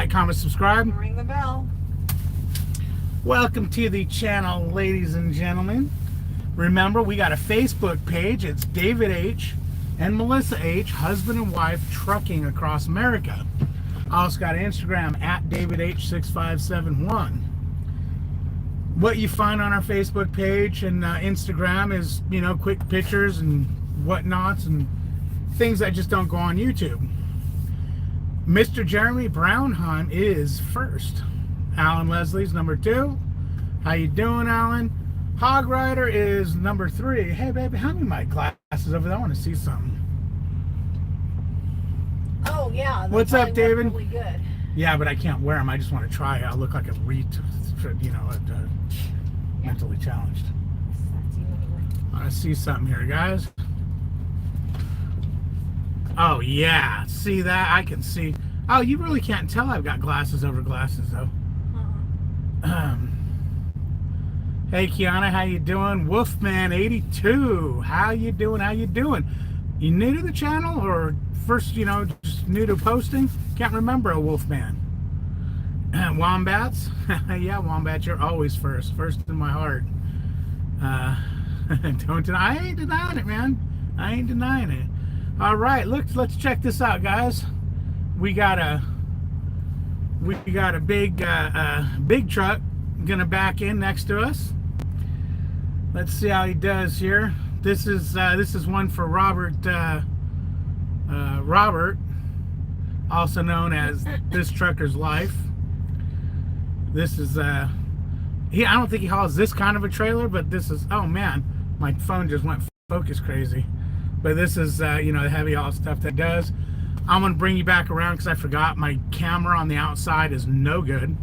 like, comment, subscribe. Ring the bell. Welcome to the channel, ladies and gentlemen. Remember, we got a Facebook page. It's David H. and Melissa H., husband and wife, trucking across America. I also got Instagram at DavidH6571. What you find on our Facebook page and Instagram is, you know, quick pictures and whatnots and things that just don't go on YouTube. Mr. Jeremy Brownhunt is first. Alan Leslie's number 2. How you doing, Alan? Hog Rider is number 3. Hey, baby, hand me my glasses over there. I want to see something. Oh, yeah. What's up, David? Really good. Yeah, but I can't wear them. I just want to try it. I look like a mentally challenged. I want to see something here, guys. Oh, yeah. See that? I can see. Oh, you really can't tell I've got glasses over glasses, though. Hey, Kiana, how you doing? Wolfman82, how you doing? How you doing? You new to the channel or first, just new to posting? Can't remember a Wolfman. Wombats? Yeah, Wombats, you're always first in my heart. Don't deny. I ain't denying it, man. I ain't denying it. All right, let's check this out, guys. We got a big truck gonna back in next to us. Let's see how he does here. This is one for Robert, also known as This Trucker's Life. This is I don't think he hauls this kind of a trailer, but this is, oh man, my phone just went focus crazy. But this is the heavy haul stuff that does. I'm gonna bring you back around because I forgot my camera on the outside is no good.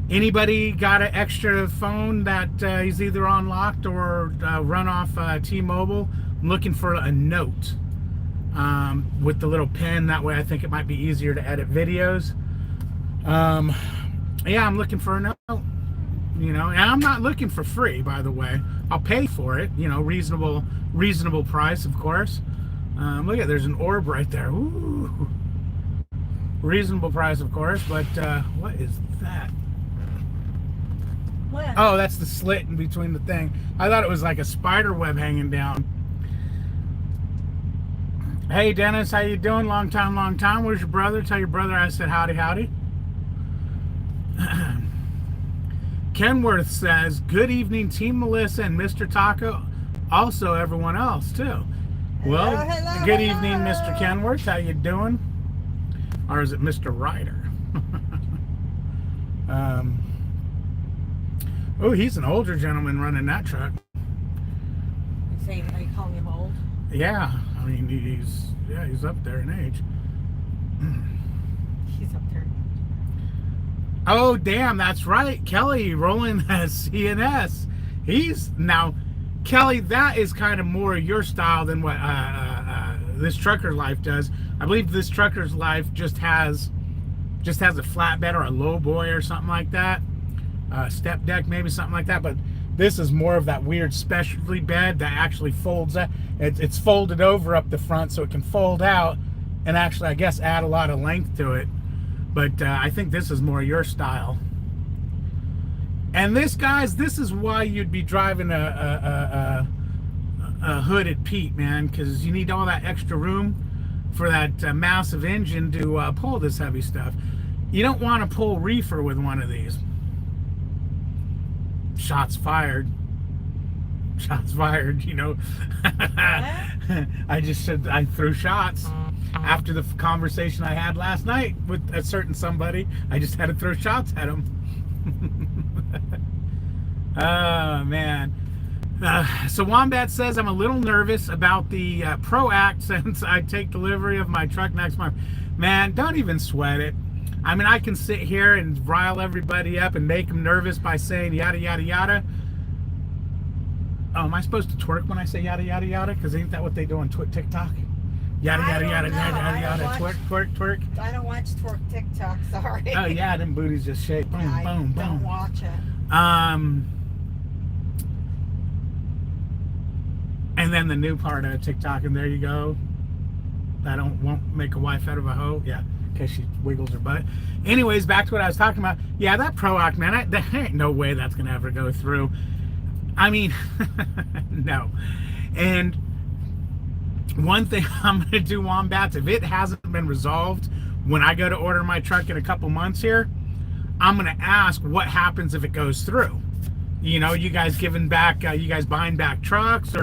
Anybody got an extra phone that is either unlocked or run off T-Mobile? I'm looking for a note with the little pen. That way I think it might be easier to edit videos. Yeah, I'm looking for a note. And I'm not looking for free, by the way. I'll pay for it, reasonable price, of course. Look at, there's an orb right there. Ooh. Reasonable price, of course, but what is that? What? Oh, that's the slit in between the thing. I thought it was like a spider web hanging down. Hey, Dennis, how you doing? Long time. Where's your brother? Tell your brother I said howdy. Kenworth says, good evening, Team Melissa and Mr. Taco. Also, everyone else, too. Well, hello, good evening, Mr. Kenworth. How you doing? Or is it Mr. Ryder? Oh, he's an older gentleman running that truck. Are you calling him old? Yeah, I mean, he's up there in age. He's up there. Oh, damn, that's right. Kelly rolling as CNS. Now, Kelly, that is kind of more your style than what This Trucker's Life does. I believe This Trucker's Life just has a flatbed or a low boy or something like that. Step deck, maybe something like that. But this is more of that weird specialty bed that actually folds out. It's folded over up the front so it can fold out and actually, I guess, add a lot of length to it. But I think this is more your style. And this, guys, this is why you'd be driving a hooded Pete, man, because you need all that extra room for that massive engine to pull this heavy stuff. You don't want to pull reefer with one of these. Shots fired. Shots fired, I threw shots. After the conversation I had last night with a certain somebody, I just had to throw shots at him. Oh, man. So Wombat says, I'm a little nervous about the Pro Act since I take delivery of my truck next month. Man, don't even sweat it. I mean, I can sit here and rile everybody up and make them nervous by saying yada, yada, yada. Oh, am I supposed to twerk when I say yada, yada, yada? Because ain't that what they do on TikTok? Yada, yada, yada, yada, yada, twerk. I don't watch twerk TikTok, sorry. Oh, yeah, them booties just shake. Boom, I boom, boom. don't watch it. And then the new part of TikTok, and there you go. Won't make a wife out of a hoe. Yeah. because she wiggles her butt. Anyways, back to what I was talking about. Yeah, that PROACT, man, there ain't no way that's going to ever go through. I mean, no. And one thing I'm going to do, Wombats, if it hasn't been resolved when I go to order my truck in a couple months here, I'm going to ask what happens if it goes through. You know, you guys giving back, you guys buying back trucks,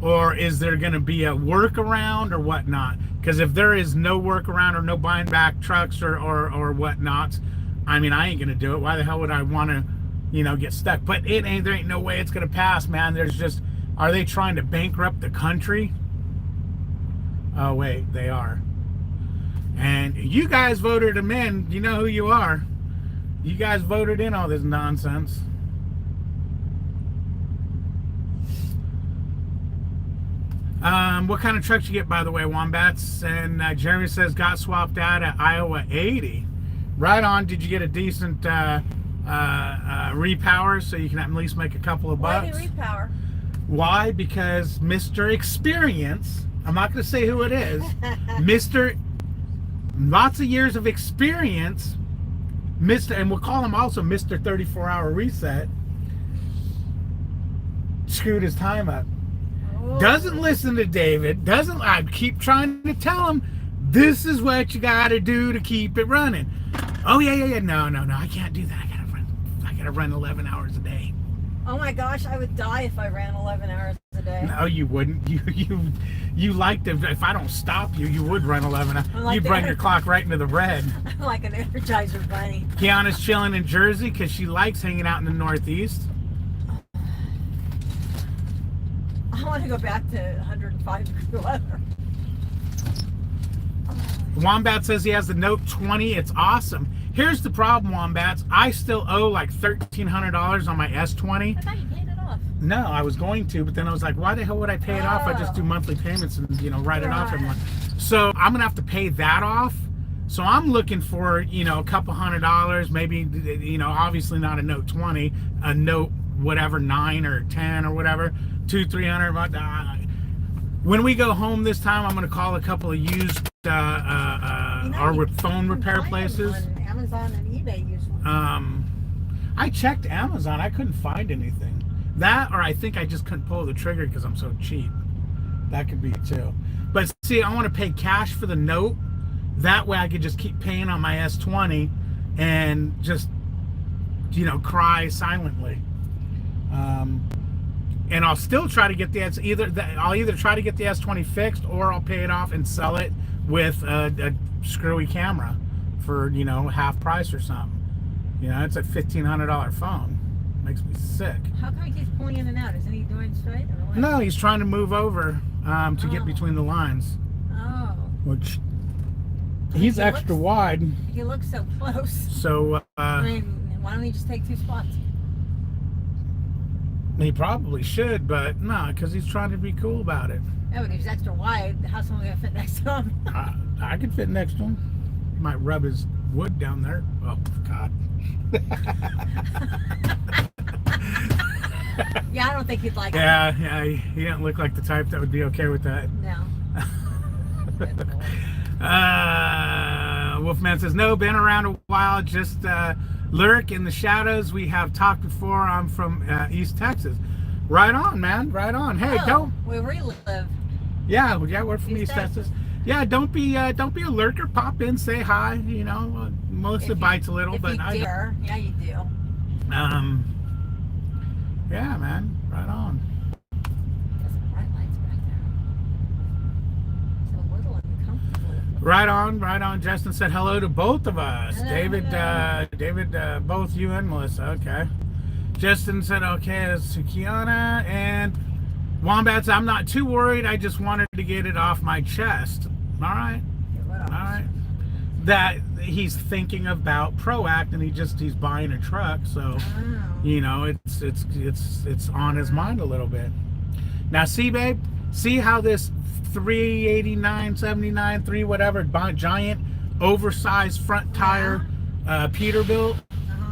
or is there going to be a workaround or whatnot? Because if there is no workaround or no buying back trucks or whatnot, I mean, I ain't going to do it. Why the hell would I want to, you know, get stuck? But there ain't no way it's going to pass, man. There's just, are they trying to bankrupt the country? Oh, wait, they are. And you guys voted them in. You know who you are. You guys voted in all this nonsense. What kind of trucks you get, by the way, Wombats? And Jeremy says got swapped out at Iowa 80. Right on. Did you get a decent repower so you can at least make a couple of bucks? Why the repower? Why? Because Mr. Experience, I'm not going to say who it is, Mr. Lots of years of experience, Mr. and we'll call him also Mr. 34-hour reset, screwed his time up. Doesn't listen to David. I keep trying to tell him, this is what you got to do to keep it running. Oh, yeah. No. I can't do that. I got to run 11 hours a day. Oh my gosh, I would die if I ran 11 hours a day. No, you wouldn't. You like to, if I don't stop you, you would run 11 hours. Like you'd run your clock right into the red. I'm like an Energizer bunny. Kiana's chilling in Jersey because she likes hanging out in the Northeast. I want to go back to 105 degree weather. Wombat says he has the Note 20. It's awesome. Here's the problem, Wombats. I still owe like $1,300 on my S20. I thought you paid it off. No, I was going to, but then I was like, why the hell would I pay it off? I just do monthly payments and, you know, write it off every month. So I'm going to have to pay that off. So I'm looking for, you know, a couple $100, maybe, you know, obviously not a Note 20, a Note whatever, 9 or 10 or whatever, $200-300. When we go home this time, I'm going to call a couple of used our phone repair places. On Amazon and eBay usually. I checked Amazon. I couldn't find anything. That, or I think I just couldn't pull the trigger because I'm so cheap. That could be it too. But see, I want to pay cash for the Note. That way I could just keep paying on my S20 and just, you know, cry silently. And I'll still try to get I'll either try to get the S20 fixed, or I'll pay it off and sell it with a screwy camera for, you know, half price or something. You know, it's a $1,500 phone. Makes me sick. How come he keeps pulling in and out? Isn't he doing straight or what? No, he's trying to move over to get between the lines. Oh. Which he's extra wide. He looks so close. So I mean, why don't he just take 2 spots? He probably should, but no, because he's trying to be cool about it. Yeah, but if he's extra wide, how's someone gonna fit next to him? I could fit next to him. He might rub his wood down there. Oh God. Yeah, I don't think he'd like it. Yeah, he didn't look like the type that would be okay with that. No. Wolfman says, no, been around a while, just lurk in the shadows. We have talked before. I'm from East Texas. Right on, man. Right on. Hey, don't. Where we live. Yeah, we're from East Texas. Yeah, don't be a lurker. Pop in, say hi. You know, Melissa bites a little, but I dare. Yeah, you do. Yeah, man. Right on. There's some bright lights back there. It's a little uncomfortable. Right on. Justin said hello to both of us. Hello, David, hello. David, both you and Melissa. Okay. Justin said okay, it's Kiana and Wombats. I'm not too worried. I just wanted to get it off my chest. All right. All right. That he's thinking about PROACT and he's buying a truck, so you know it's on his mind a little bit. Now see, babe, see how this 389, 79, 3 whatever giant oversized front tire Peterbilt.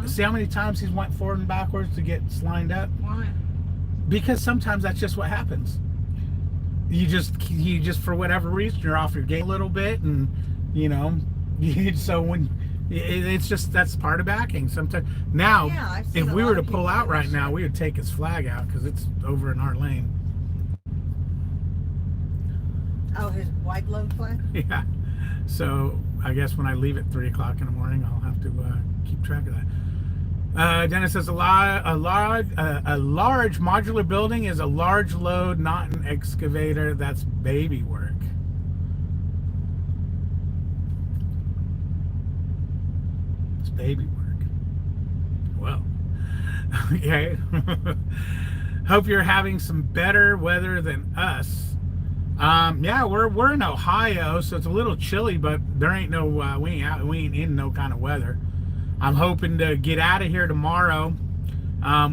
See how many times he's went forward and backwards to get lined up? Why? Because sometimes that's just what happens. You just for whatever reason you're off your game a little bit, and you know So when it's just that's part of backing. Sometimes Oh now, yeah, I've seen if a we lot were of to pull people do out that right now, shit. we would take his flag out because it's over in our lane. Oh, his wide load flag? Yeah. So I guess when I leave at 3 o'clock in the morning, I'll have to keep track of that. Dennis says a large modular building is a large load, not an excavator. That's baby work. It's baby work. Well, okay. Hope you're having some better weather than us. Yeah, we're in Ohio, so it's a little chilly, but there ain't no we ain't in no kind of weather. I'm hoping to get out of here tomorrow.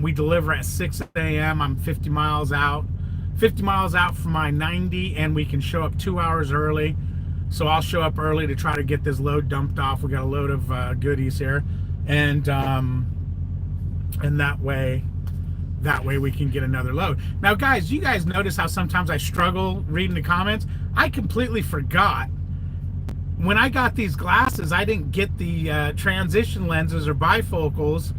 We deliver at 6 a.m. I'm 50 miles out from my 90, and we can show up 2 hours early. So I'll show up early to try to get this load dumped off. We got a load of goodies here, and and that way we can get another load. Now, guys, you guys notice how sometimes I struggle reading the comments? I completely forgot. When I got these glasses, I didn't get the transition lenses or bifocals.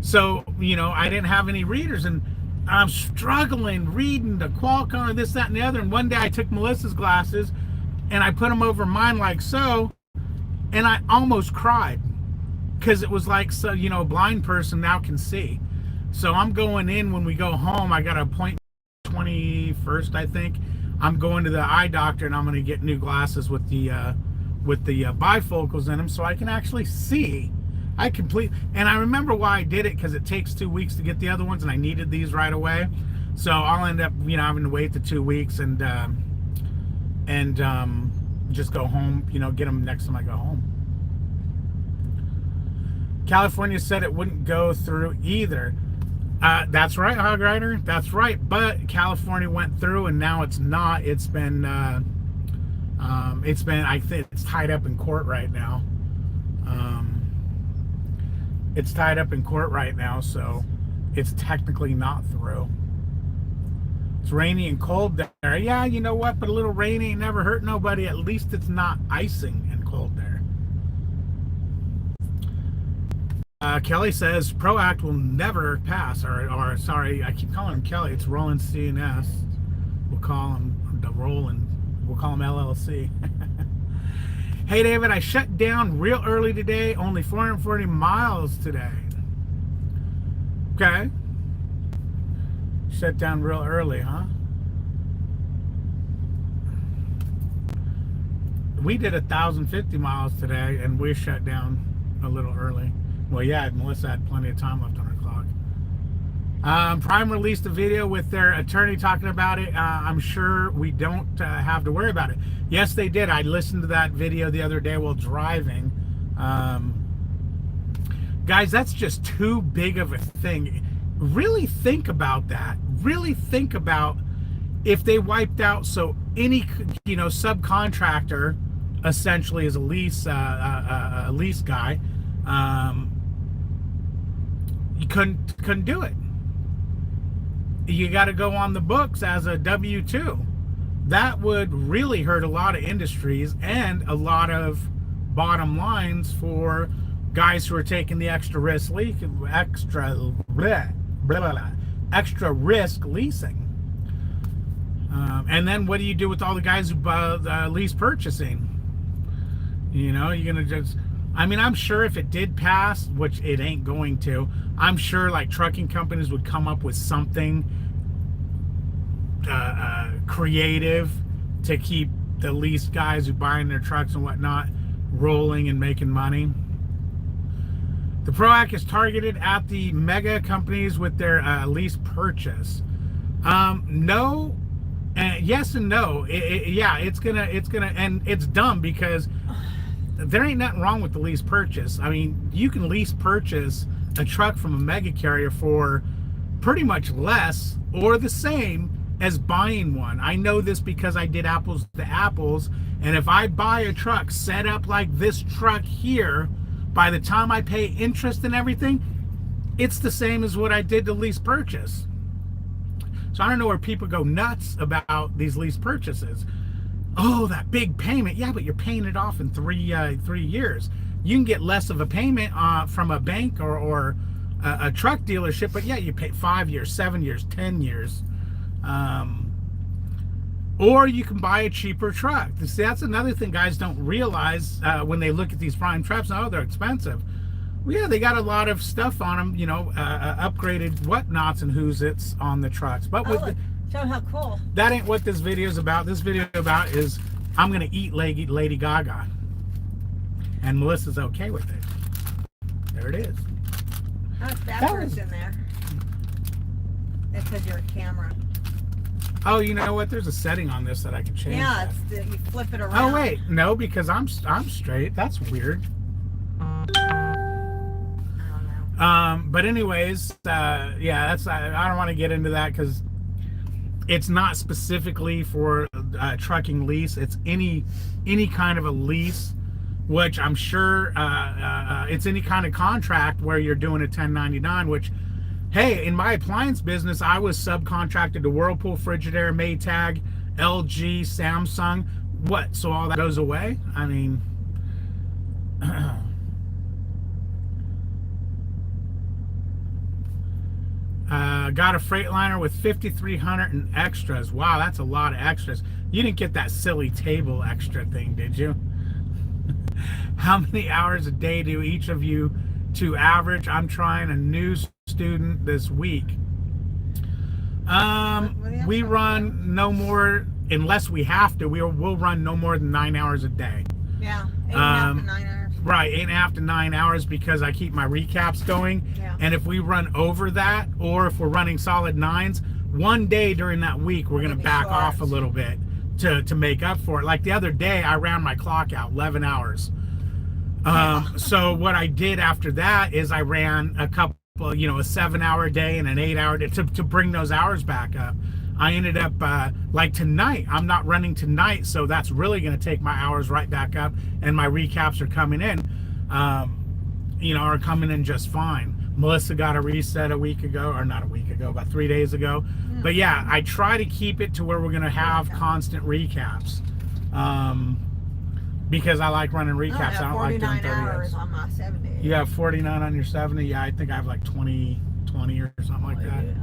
So, I didn't have any readers. And I'm struggling reading the Qualcomm, this, that, and the other. And one day I took Melissa's glasses and I put them over mine like so. And I almost cried. Because it was like, so, a blind person now can see. So I'm going in when we go home. I got an appointment 21st, I think. I'm going to the eye doctor and I'm going to get new glasses with the bifocals in them so I can actually see. And I remember why I did it, because it takes 2 weeks to get the other ones and I needed these right away. So I'll end up, having to wait the 2 weeks and just go home, get them next time I go home. California said it wouldn't go through either. That's right, Hog Rider. That's right. But California went through, and now it's not. It's been. I think it's tied up in court right now. It's tied up in court right now, so it's technically not through. It's rainy and cold there. Yeah, you know what? But a little rain ain't never hurt nobody. At least it's not icing and cold there. Kelly says ProAct will never pass. Or sorry, I keep calling him Kelly. It's Roland CNS. We'll call him the Roland. We'll call him LLC. Hey David, I shut down real early today. Only 440 miles today. Okay. Shut down real early, huh? We did 1,050 miles today, and we shut down a little early. Well, yeah, Melissa had plenty of time left on her clock. Prime released a video with their attorney talking about it. I'm sure we don't have to worry about it. Yes, they did. I listened to that video the other day while driving. Guys, that's just too big of a thing. Really think about that. Really think about if they wiped out, so any subcontractor essentially is a lease guy. You couldn't do it. You got to go on the books as a W-2. That would really hurt a lot of industries and a lot of bottom lines for guys who are taking the extra risk leasing. And then what do you do with all the guys who lease purchasing? You're gonna just. I mean, I'm sure if it did pass, which it ain't going to, I'm sure like trucking companies would come up with something creative to keep the lease guys who buying their trucks and whatnot rolling and making money. The ProAct is targeted at the mega companies with their lease purchase. No, yes and no. It's gonna, and it's dumb because there ain't nothing wrong with the lease purchase. I mean, you can lease purchase a truck from a mega carrier for pretty much less or the same as buying one. I know this because I did apples to apples, and if I buy a truck set up like this truck here, by the time I pay interest and everything, it's the same as what I did to lease purchase. So I don't know where people go nuts about these lease purchases. Oh, that big payment. Yeah, but you're paying it off in 3 years. You can get less of a payment from a bank or a truck dealership, but yeah, you pay 5 years, 7 years, 10 years. Um, or you can buy a cheaper truck. See, that's another thing guys don't realize when they look at these prime trucks. Oh, they're expensive. Well, yeah, they got a lot of stuff on them, upgraded whatnots and who's it's on the trucks. But Oh, look, show them how cool. that ain't what this video is about. This video about is I'm going to eat Lady Gaga. And Melissa's okay with it. There it is. Oh, it's backwards in there. It's because you're a camera. Oh, you know what? There's a setting on this that I can change. Yeah, that. you flip it around. Oh wait, no, because I'm straight. That's weird. I don't know. But anyways, yeah, that's I don't want to get into that because it's not specifically for trucking lease. It's any kind of a lease, which I'm sure it's any kind of contract where you're doing a 1099. Which, hey, in my appliance business, I was subcontracted to Whirlpool, Frigidaire, Maytag, LG, Samsung. What? So all that goes away? I mean. Got a Freightliner with 5,300 in extras. Wow, that's a lot of extras. You didn't get that silly table extra thing, did you? How many hours a day do each of you to average? I'm trying a new student this week. We run no more, unless we have to, we'll run no more than 9 hours a day. Yeah, 8.5 to 9 hours. Right, 8.5 to 9 hours because I keep my recaps going. Yeah. And if we run over that, or if we're running solid nines, one day during that week we're going to back off a little bit to make up for it. Like the other day, I ran my clock out 11 hours. So what I did after that is I ran a couple, a 7-hour day and an 8-hour day to bring those hours back up. I ended up, like tonight, I'm not running tonight, so that's really going to take my hours right back up, and my recaps are coming in, are coming in just fine. Melissa got a reset a week ago, or not a week ago, about 3 days ago. But yeah, I try to keep it to where we're going to have constant recaps, because I like running recaps. I don't like doing 30 hours on my 70. You have 49 on your 70? Yeah, I think I have like 20 or something like that. Yeah.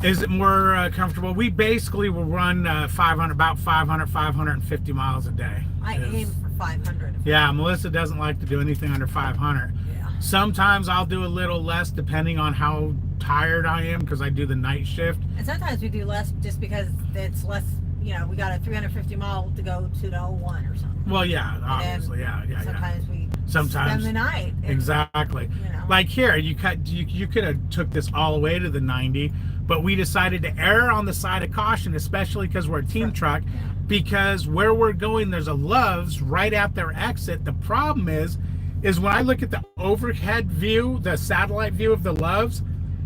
Is it more comfortable? We basically will run 550 miles a day. I aim for 500. Yeah, Melissa doesn't like to do anything under 500. Yeah. Sometimes I'll do a little less depending on how tired I am because I do the night shift. And sometimes we do less just because it's less, we got a 350 mile to go to the 01 or something. Well, yeah, obviously, yeah. Sometimes we sometimes spend the night. Exactly. Like here, you could have took this all the way to the 90, but we decided to err on the side of caution, especially because we're a team truck. Yeah. Because where we're going, there's a Love's right at their exit. The problem is when I look at the overhead view, the satellite view of the Love's,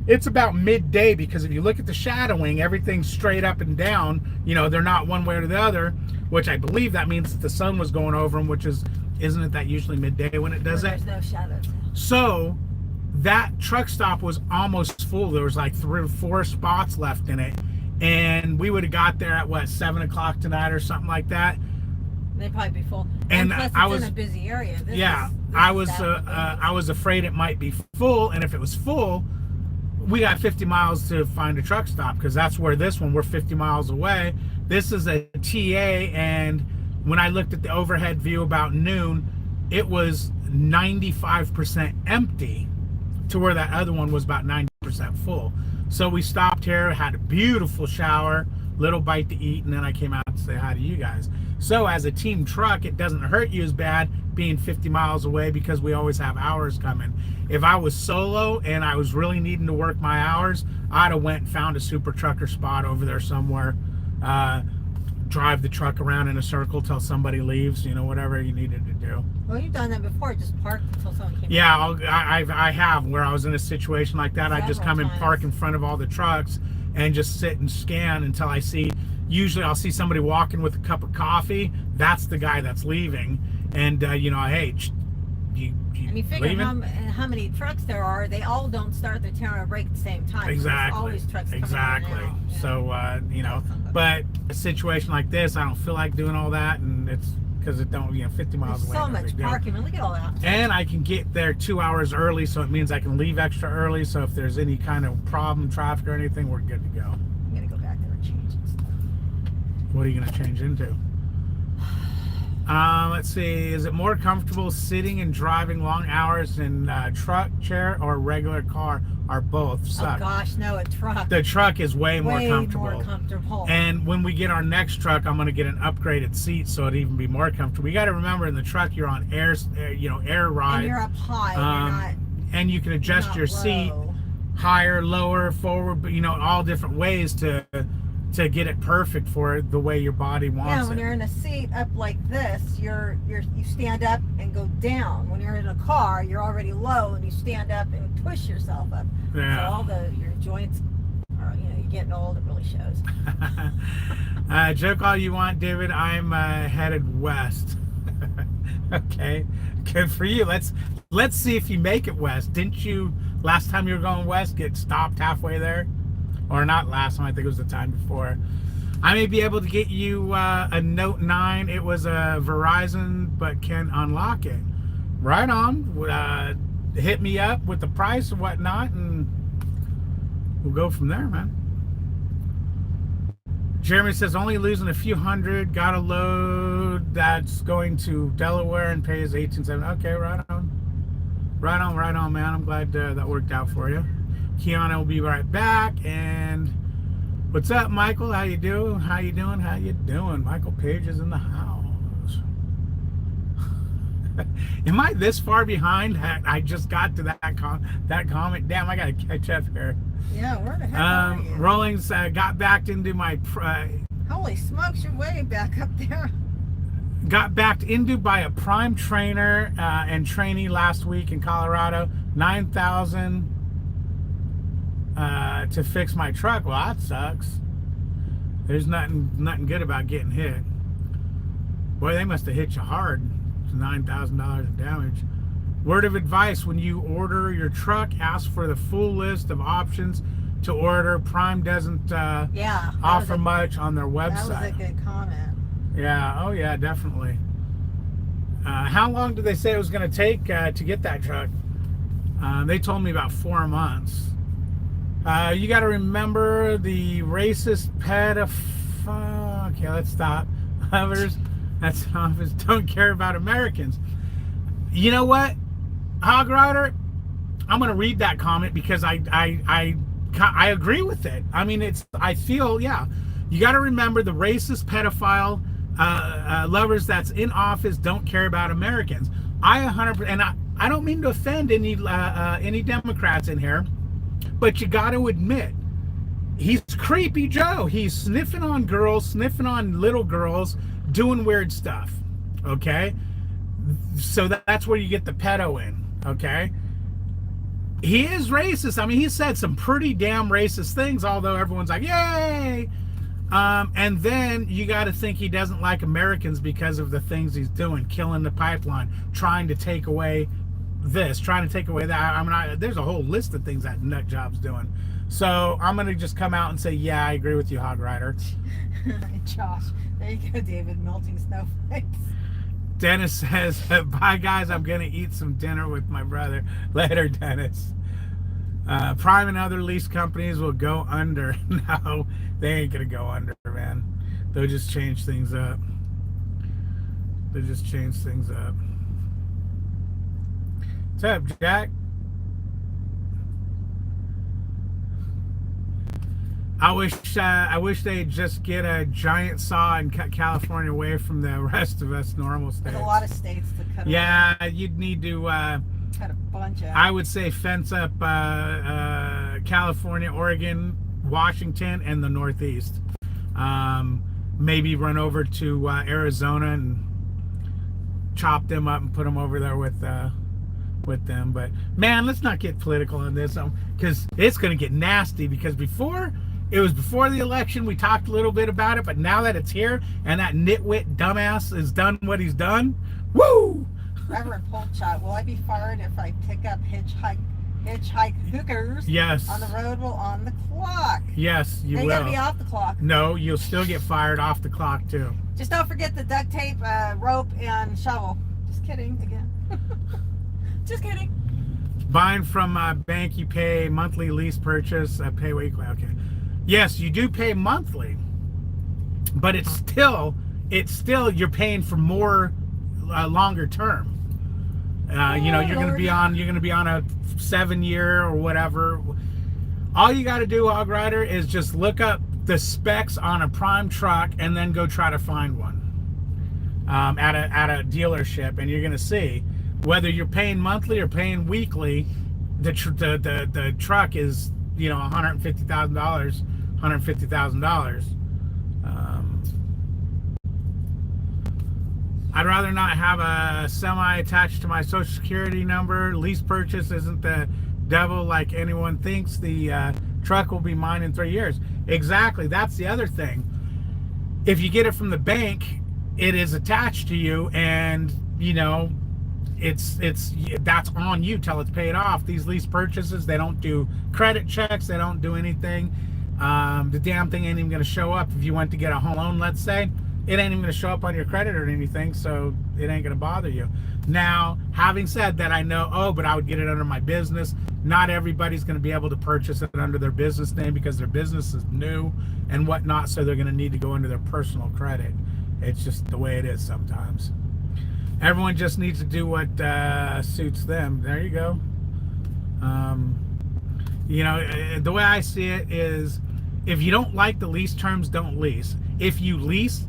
it's about midday, because if you look at the shadowing, everything's straight up and down. They're not one way or the other, which I believe that means that the sun was going over them, which isn't it that usually midday when it does that? There's no shadows. So that truck stop was almost full. There was like 3 or 4 spots left in it. And we would have got there at 7 o'clock tonight or something like that. They'd probably be full. And plus I it's was in a busy area. I was afraid it might be full, and if it was full, we got 50 miles to find a truck stop, because that's where we're 50 miles away. This is a TA, and when I looked at the overhead view about noon, it was 95% empty, to where that other one was about 90% full. So we stopped here, had a beautiful shower, little bite to eat, and then I came out to say hi to you guys. So as a team truck, it doesn't hurt you as bad being 50 miles away, because we always have hours coming. If I was solo and I was really needing to work my hours, I'd have went and found a super trucker spot over there somewhere, drive the truck around in a circle till somebody leaves, whatever you needed to do. Well, you've done that before, just park until someone came. Yeah, I have, where I was in a situation like that. I just come and park in front of all the trucks and just sit and scan until I see, usually I'll see somebody walking with a cup of coffee. That's the guy that's leaving. And, hey, you I mean, figure leaving? how many trucks there are. They all don't start their turn or break at the same time. So there's Exactly. always trucks coming in and Exactly. out. Yeah. So but a situation like this, I don't feel like doing all that, and it's because it don't 50 miles There's away. so No much big deal. parking. Look at all that. And I can get there 2 hours early, so it means I can leave extra early. So if there's any kind of problem, traffic or anything, we're good to go. I'm gonna go back there and change and stuff. What are you going to change into? Let's see. Is it more comfortable sitting and driving long hours in truck, chair, or regular car? Or both suck? Oh gosh, no, a truck. The truck is way more comfortable. More comfortable. And when we get our next truck, I'm going to get an upgraded seat so it even be more comfortable. You got to remember, in the truck, you're on air ride. And you're up high. You're not. And you can adjust your seat higher, lower, forward, but all different ways to get it perfect for the way your body wants it. Yeah, when you're in a seat up like this, you stand up and go down. When you're in a car, you're already low and you stand up and push yourself up. Yeah. So your joints are, you're getting old. It really shows. Joke all you want, David. I'm headed west. Okay, good for you. Let's see if you make it west. Didn't you last time you were going west get stopped halfway there? Or not last time, I think it was the time before. I may be able to get you a Note 9. It was a Verizon, but can unlock it. Right on. Hit me up with the price and whatnot, and we'll go from there, man. Jeremy says, only losing a few hundred. Got a load that's going to Delaware and pays $18.70. Okay, right on. Right on, man. I'm glad that worked out for you. Kiana will be right back. And what's up, Michael? How you doing? How you doing? Michael Page is in the house. Am I this far behind? I just got to that comment. Damn, I gotta catch up here. Yeah, where the heck are you? Rollins got backed into my. Holy smokes, you're way back up there. Got backed into by a prime trainer and trainee last week in Colorado. $9,000 to fix my truck. Well, that sucks. There's nothing good about getting hit. Boy, they must have hit you hard. $9,000 in damage. Word of advice: when you order your truck, ask for the full list of options to order. Prime doesn't offer much on their website. That was a good comment. Yeah, oh yeah, definitely. How long did they say it was going to take to get that truck? They told me about 4 months. You got to remember the racist pedophile. Okay, let's stop. Others, that's office don't care about Americans. You know what, Hog Rider? I'm going to read that comment because I agree with it. I mean, I feel, yeah. You got to remember the racist pedophile lovers that's in office don't care about Americans. I 100%, and I don't mean to offend any Democrats in here, but you got to admit, he's creepy Joe. He's sniffing on girls, sniffing on little girls, doing weird stuff. Okay, so that's where you get the pedo in. Okay, he is racist. I mean, he said some pretty damn racist things, although everyone's like, yay. And then you got to think he doesn't like Americans because of the things he's doing, killing the pipeline, trying to take away this, trying to take away that. I mean, there's a whole list of things that nut job's doing. So I'm going to just come out and say, yeah, I agree with you, Hog Rider. Josh, there you go, David, melting snowflakes. Dennis says, bye, guys. I'm going to eat some dinner with my brother. Later, Dennis. Prime and other lease companies will go under. No, they ain't going to go under, man. They'll just change things up. What's up, Jack? I wish they'd just get a giant saw and cut California away from the rest of us normal states. There's a lot of states to cut. Yeah, you'd need to cut a bunch out. I would say fence up California, Oregon, Washington, and the Northeast. Maybe run over to Arizona and chop them up and put them over there with them. But man, let's not get political on this, because it's going to get nasty. Because before the election, we talked a little bit about it, but now that it's here and that nitwit dumbass has done what he's done, woo! Reverend Polk shot. Will I be fired if I pick up hitchhike hookers Yes. on the road? Well, on the clock. Yes, you They will. gotta be off the clock. No, you'll still get fired off the clock too. Just don't forget the duct tape, rope, and shovel. Just kidding again. Just kidding. Buying from a bank, you pay monthly lease purchase, pay weekly. Okay. Yes, you do pay monthly, but it's still you're paying for more longer term. You know, you're gonna be on a 7-year or whatever. All you got to do, Hog Rider, is just look up the specs on a prime truck and then go try to find one at a dealership, and you're gonna see whether you're paying monthly or paying weekly. The truck is, you know, $150,000. I'd rather not have a semi attached to my social security number. Lease purchase isn't the devil like anyone thinks. The truck will be mine in 3 years. Exactly. That's the other thing. If you get it from the bank, it is attached to you, and you know, that's on you till it's paid off. These lease purchases, they don't do credit checks, they don't do anything. The damn thing ain't even going to show up. If you went to get a home loan, let's say, it ain't even going to show up on your credit or anything, so it ain't going to bother you. Now, having said that, I know, but I would get it under my business. Not everybody's going to be able to purchase it under their business name because their business is new and whatnot, so they're going to need to go under their personal credit. It's just the way it is sometimes. Everyone just needs to do what suits them. There you go. You know, the way I see it is, if you don't like the lease terms, don't lease. If you lease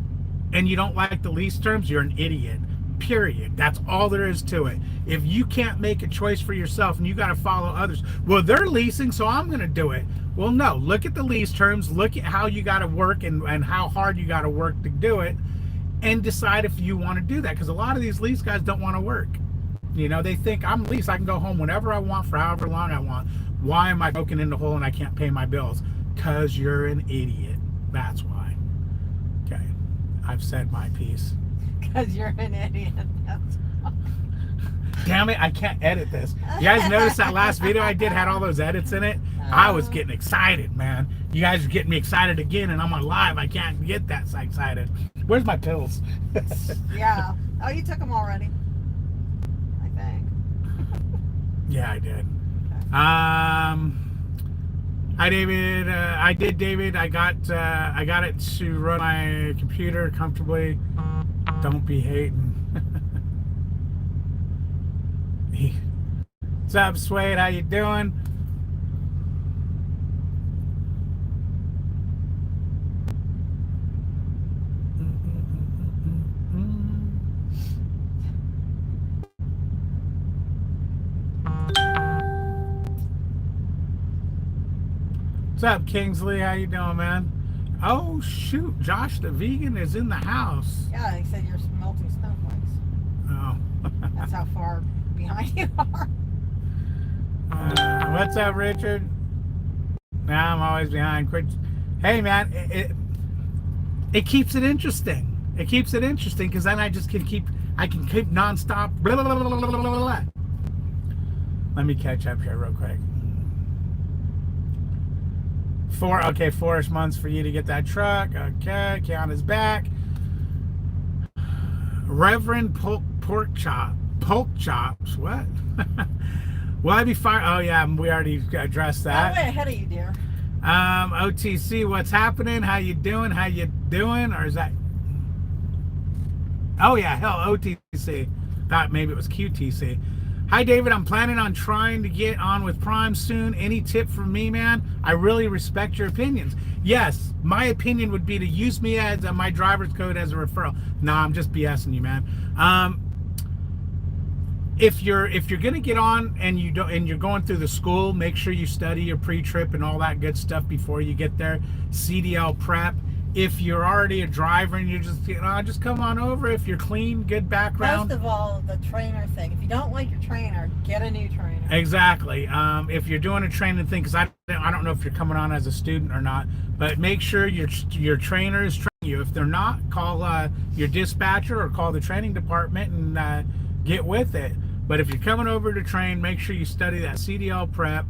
and you don't like the lease terms, you're an idiot. Period. That's all there is to it. If you can't make a choice for yourself and you got to follow others, well, they're leasing, so I'm going to do it. Well, no. Look at the lease terms. Look at how you got to work and how hard you got to work to do it, and decide if you want to do that. Because a lot of these lease guys don't want to work. You know, they think, I'm leased, I can go home whenever I want for however long I want. Why am I broken in the hole and I can't pay my bills? Because you're an idiot. That's why. Okay. I've said my piece. Because you're an idiot. That's why. Damn it, I can't edit this. You guys notice that last video I did had all those edits in it? I was getting excited, man. You guys are getting me excited again, and I'm on live. I can't get that excited. Where's my pills? Yeah. Oh, you took them already, I think. Yeah, I did. Hi, David. I did, David. I got it to run my computer comfortably. Don't be hating. What's up, Suede? How you doing? What's up, Kingsley? How you doing, man? Oh, shoot. Josh the vegan is in the house. Yeah, he said you're melting snowflakes. Oh. That's how far behind you are. What's up, Richard? Nah, I'm always behind. Hey, man, it keeps it interesting. It keeps it interesting because then I can keep nonstop. Blah, blah, blah, blah, blah, blah, blah. Let me catch up here real quick. 4-ish months for you to get that truck. Okay, Keanu's back. Reverend Pork Chops. What? Will I be fired? Oh yeah, we already addressed that. I'm way ahead of you, dear. OTC, what's happening? How you doing? Or is that? Oh yeah, hell, OTC. Thought maybe it was QTC. Hi, David. I'm planning on trying to get on with Prime soon. Any tip from me, man? I really respect your opinions. Yes, my opinion would be to use me as my driver's code as a referral. No, I'm just BSing you, man. If you're gonna get on and you're going through the school, make sure you study your pre-trip and all that good stuff before you get there. CDL prep. If you're already a driver and you're just come on over. If you're clean, good background. Most of all, the trainer thing. If you don't like your trainer, get a new trainer. Exactly. If you're doing a training thing, because I don't know if you're coming on as a student or not, but make sure your trainer is training you. If they're not, call your dispatcher or call the training department and get with it. But if you're coming over to train, make sure you study that CDL prep,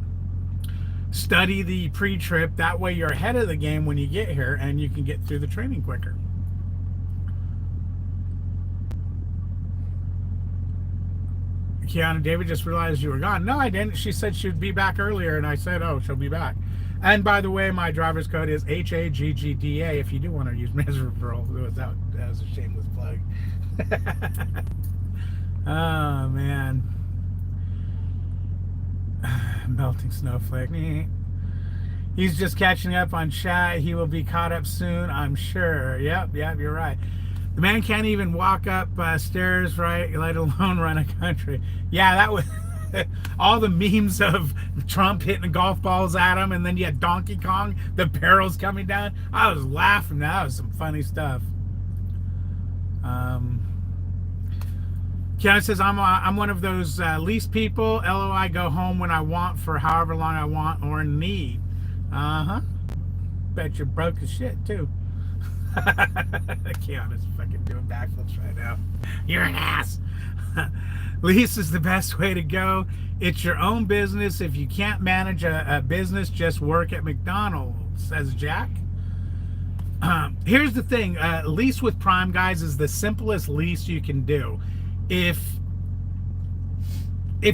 study the pre-trip. That way you're ahead of the game when you get here and you can get through the training quicker. Kiana, David just realized you were gone. No, I didn't. She said she'd be back earlier, and I said, oh, she'll be back. And by the way, my driver's code is HAGGDA if you do want to use Measure Pearl. That was a shameless plug. Oh, man. Melting snowflake. He's just catching up on chat. He will be caught up soon, I'm sure. Yep, you're right. The man can't even walk up stairs, right? Let alone run a country. Yeah, that was all the memes of Trump hitting golf balls at him, and then you had Donkey Kong, the barrels coming down. I was laughing. That was some funny stuff. Kiana says, I'm one of those lease people. LOI, go home when I want for however long I want or need. Uh-huh. Bet you're broke as shit, too. Kiana's fucking doing backflips right now. You're an ass. Lease is the best way to go. It's your own business. If you can't manage a business, just work at McDonald's, says Jack. Here's the thing. Lease with Prime, guys, is the simplest lease you can do. If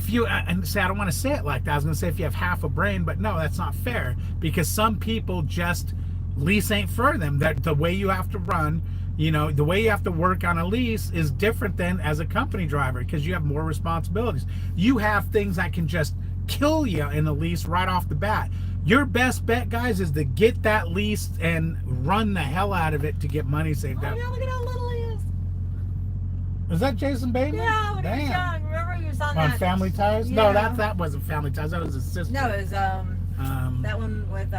you, and say, I don't want to say it like that. I was going to say if you have half a brain, but no, that's not fair, because some people just, lease ain't for them. That the way you have to run, the way you have to work on a lease is different than as a company driver, because you have more responsibilities. You have things that can just kill you in a lease right off the bat. Your best bet, guys, is to get that lease and run the hell out of it to get money saved up. Yeah, look at how little he is. Is that Jason Bateman? Yeah, when he was young. Remember he was on that. Family Ties? Yeah. No, that wasn't Family Ties. That was his sister. No, it was that one with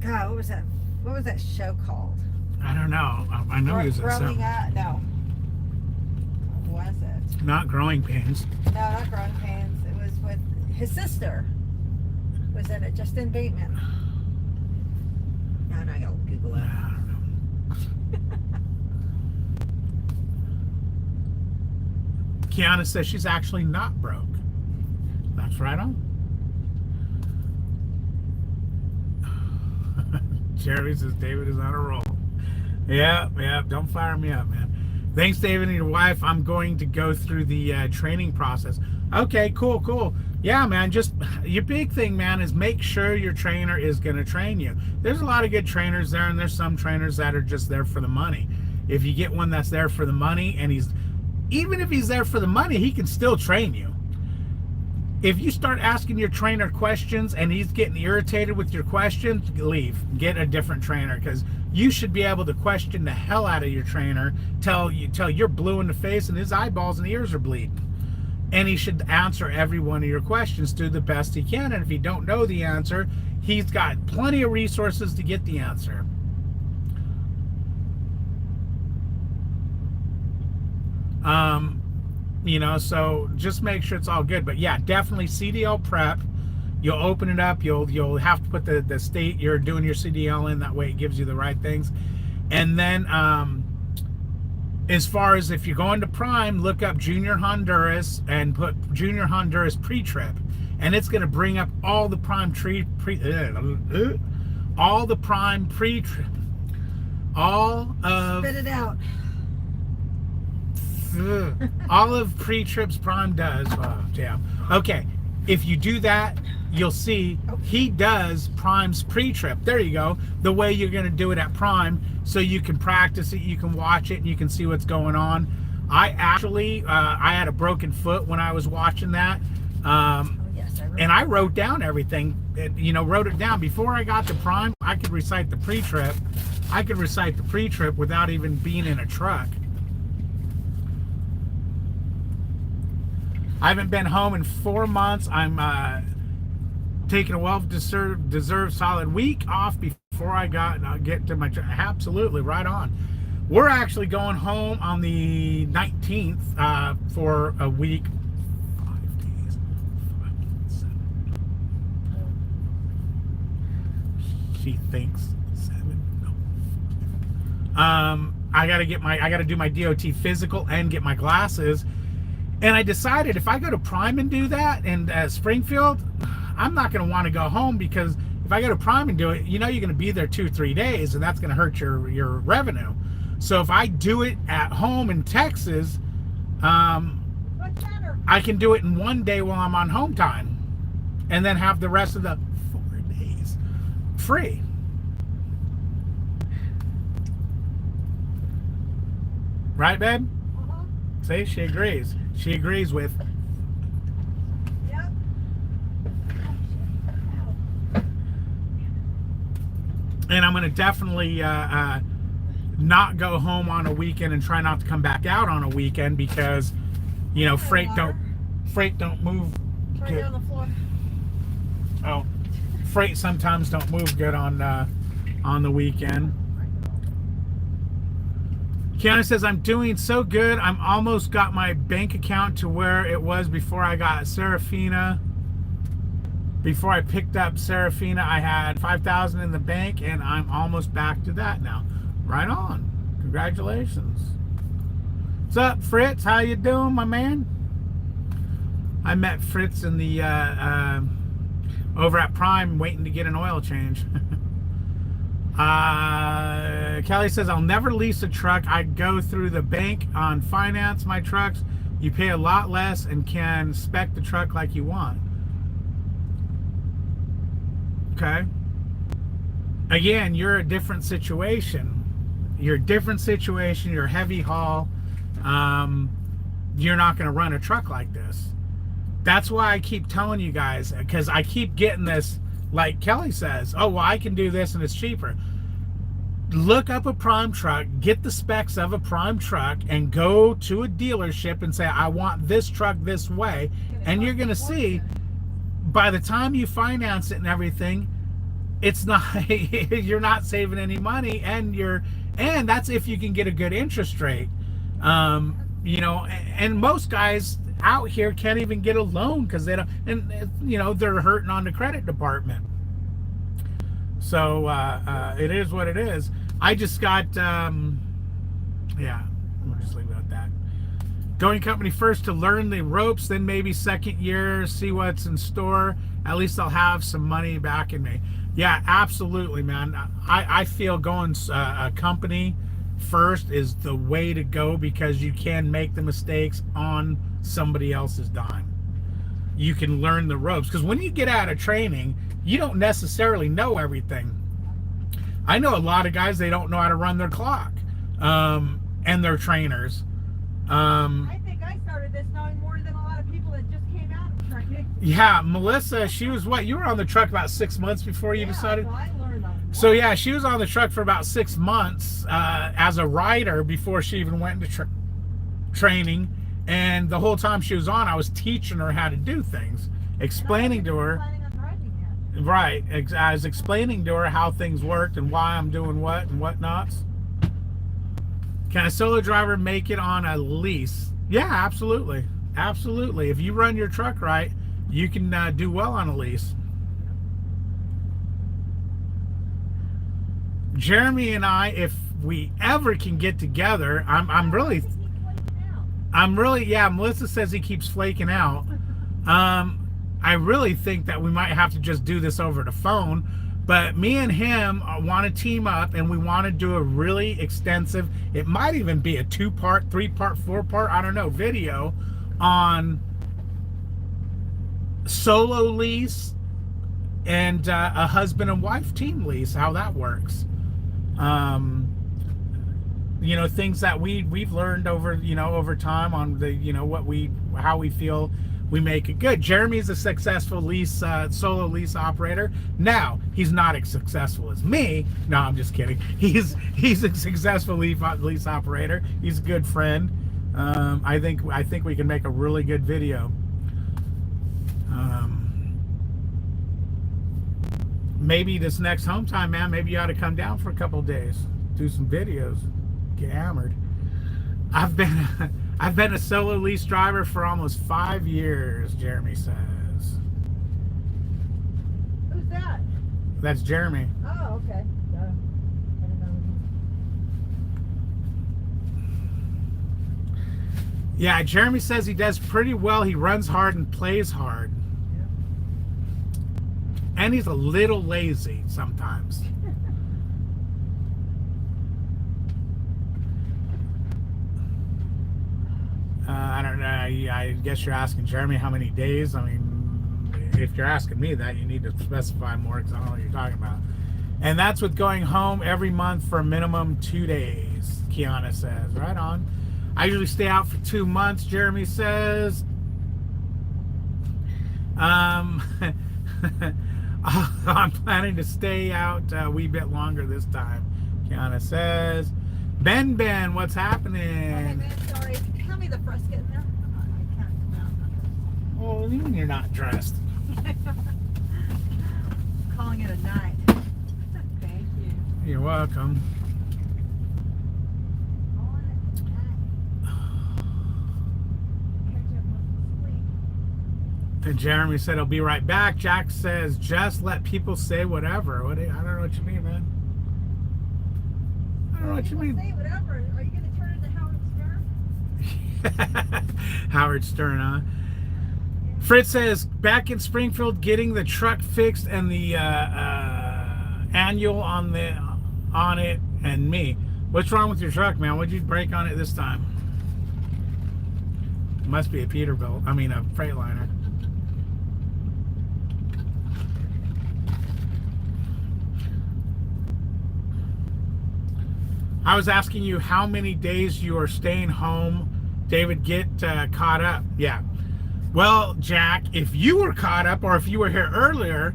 God, what was that? What was that show called? I don't know. I know he was in Growing something. Up. No. What was it? Not Growing Pains. No, not Growing Pains. It was with his sister. Was in it? Justin Bateman. No, I gotta Google it. I don't know. Kiana says she's actually not broke. That's right on. Jerry says David is on a roll. Yeah, don't fire me up, man. Thanks, David and your wife. I'm going to go through the training process. Okay, cool. Yeah, man, just your big thing, man, is make sure your trainer is going to train you. There's a lot of good trainers there, and there's some trainers that are just there for the money. If you get one that's there for the money, and even if he's there for the money, he can still train you. If you start asking your trainer questions and he's getting irritated with your questions, leave. Get a different trainer, because you should be able to question the hell out of your trainer till you're blue in the face and his eyeballs and ears are bleeding. And he should answer every one of your questions to the best he can. And if you don't know the answer, he's got plenty of resources to get the answer. So just make sure it's all good. But yeah, definitely CDL prep. You'll open it up. You'll have to put the state you're doing your CDL in. That way it gives you the right things. And then as far as if you're going to Prime, look up Junior Honduras and put Junior Honduras pre-trip. And it's going to bring up all the Prime all the Prime pre-trip. All of... Spit it out. All of pre-trips Prime does. Oh, damn. Okay, if you do that, you'll see he does Prime's pre-trip. There you go. The way you're going to do it at Prime, so you can practice it, you can watch it, and you can see what's going on. I actually, I had a broken foot when I was watching that. And I wrote down everything, wrote it down. Before I got to Prime, I could recite the pre-trip. I could recite the pre-trip without even being in a truck. I haven't been home in 4 months. I'm taking a well-deserved solid week off before I get to my truck. Absolutely, right on. We're actually going home on the 19th for a week. 5 days. 7. She thinks 7. No. I gotta do my DOT physical and get my glasses. And I decided if I go to Prime and do that in Springfield, I'm not going to want to go home, because if I go to Prime and do it, you know you're going to be there 2-3 days, and that's going to hurt your revenue. So if I do it at home in Texas, I can do it in 1 day while I'm on home time, and then have the rest of the 4 days free. Right, babe? See, she agrees. She agrees with. Yep. And I'm going to definitely not go home on a weekend and try not to come back out on a weekend, because, you know, freight don't move. Right Good. there on the floor. Oh, freight sometimes don't move good on the weekend. Kiana says, I'm doing so good. I'm almost got my bank account to where it was before I got Serafina. Before I picked up Serafina, I had $5,000 in the bank, and I'm almost back to that now. Right on. Congratulations. What's up, Fritz? How you doing, my man? I met Fritz in the over at Prime, waiting to get an oil change. Kelly says, I'll never lease a truck. I go through the bank on finance my trucks. You pay a lot less and can spec the truck like you want. Okay. Again, you're a different situation. You're a different situation. You're heavy haul. You're not going to run a truck like this. That's why I keep telling you guys, because I keep getting this, like Kelly says, oh, well, I can do this and it's cheaper. Look up a Prime truck, get the specs of a Prime truck, and go to a dealership and say, I want this truck this way. And you're going to see, by the time you finance it and everything, it's not, you're not saving any money, and that's if you can get a good interest rate. You know, and most guys out here can't even get a loan because they don't, and you know, they're hurting on the credit department. So it is what it is. I just got yeah, we'll just leave it at that. Going company first to learn the ropes, then maybe second year see what's in store. At least I'll have some money back in me. Yeah, absolutely, man. I feel going a company first is the way to go, because you can make the mistakes on somebody else's dime. You can learn the ropes, because when you get out of training, you don't necessarily know everything. I know a lot of guys, they don't know how to run their clock, and they're trainers. I think I started this knowing more than a lot of people that just came out of training. Yeah, Melissa, she was what? You were on the truck about 6 months before you decided? So I learned a lot. So yeah, she was on the truck for about 6 months as a rider before she even went into training. And the whole time she was on, I was teaching her how to do things, explaining to her. Right, I was explaining to her how things worked and why I'm doing what and whatnots. Can a solo driver make it on a lease? Yeah, absolutely. Absolutely. If you run your truck right, you can do well on a lease. Jeremy and I, if we ever can get together, I'm really, yeah, Melissa says he keeps flaking out. I really think that we might have to just do this over the phone. But me and him want to team up, and we want to do a really extensive, it might even be a 2-part, 3-part, 4-part, I don't know, video on solo lease and a husband and wife team lease, how that works. You know, things that we've learned over, you know, over time on the, you know, how we feel we make it good. Jeremy's a successful lease, solo lease operator. Now, he's not as successful as me. No, I'm just kidding. He's a successful lease operator. He's a good friend. I think we can make a really good video. Maybe this next home time, man, maybe you ought to come down for a couple of days, do some videos, get hammered. I've been a solo lease driver for almost 5 years, Jeremy says. Who's that? That's Jeremy. Oh, okay. I didn't know. Yeah, Jeremy says he does pretty well. He runs hard and plays hard. Yeah. And he's a little lazy sometimes. I don't know. I guess you're asking Jeremy how many days. I mean, if you're asking me that, you need to specify more because I don't know what you're talking about. And that's with going home every month for a minimum 2 days, Kiana says. Right on. I usually stay out for 2 months, Jeremy says. I'm planning to stay out a wee bit longer this time, Kiana says. Ben, what's happening? Okay, man, sorry. Tell me the fresca in there. I can't come out. Oh, even you're not dressed. Calling it a night. Thank you. You're welcome. Calling it a night. Catch up with sleep. And Jeremy said he'll be right back. Jack says, just let people say whatever. I don't know what you mean, man. I don't know what you mean. Say whatever. Are you going to turn into Howard Stern? Howard Stern, huh? Fritz says, back in Springfield, getting the truck fixed and the annual on it and me. What's wrong with your truck, man? What'd you break on it this time? Must be a Peterbilt. I mean, a Freightliner. I was asking you how many days you are staying home. David, get caught up. Yeah. Well, Jack, if you were caught up or if you were here earlier,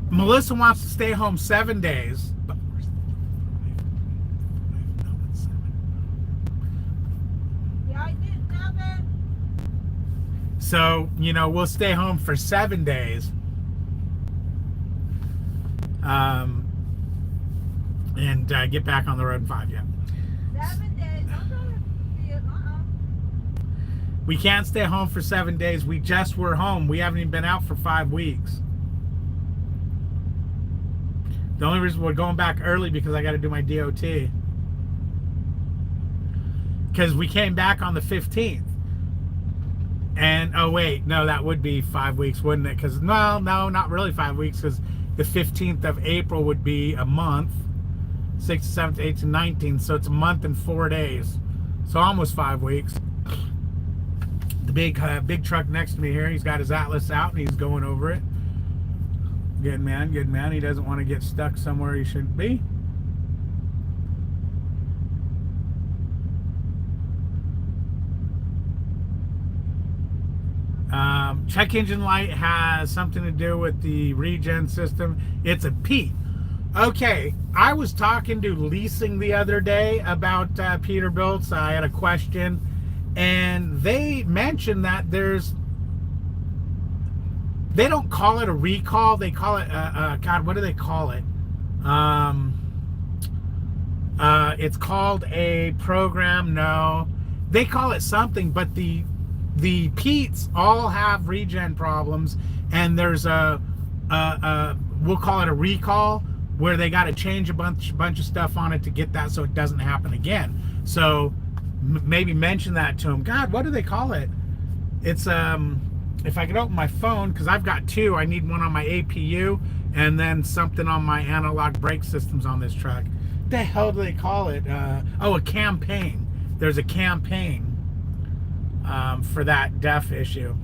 Melissa wants to stay home 7 days. Yeah, I did. Now then. So, we'll stay home for 7 days. And get back on the road in 5, yeah. 7 days. I'm trying to be We can't stay home for 7 days. We just were home. We haven't even been out for 5 weeks. The only reason we're going back early because I got to do my DOT. Because we came back on the 15th. And, oh wait, no, that would be 5 weeks, wouldn't it? Because, no, not really 5 weeks, because the 15th of April would be a month. 6th, 7th, 8th, and 19th. So it's a month and 4 days. So almost 5 weeks. The big truck next to me here, he's got his Atlas out and he's going over it. Good man, good man. He doesn't want to get stuck somewhere he shouldn't be. Check engine light has something to do with the regen system. It's a P. Okay, I was talking to Leasing the other day about Peterbilts. I had a question, and they mentioned that they don't call it a recall. They call it, God, what do they call it? It's called a program. No, they call it something, but the Peets all have regen problems, and there's we'll call it a recall, where they got to change a bunch of stuff on it to get that so it doesn't happen again. So maybe mention that to them. God, what do they call it? It's if I could open my phone, because I've got two. I need one on my APU and then something on my analog brake systems on this truck. What the hell do they call it? Oh, a campaign. There's a campaign for that DEF issue.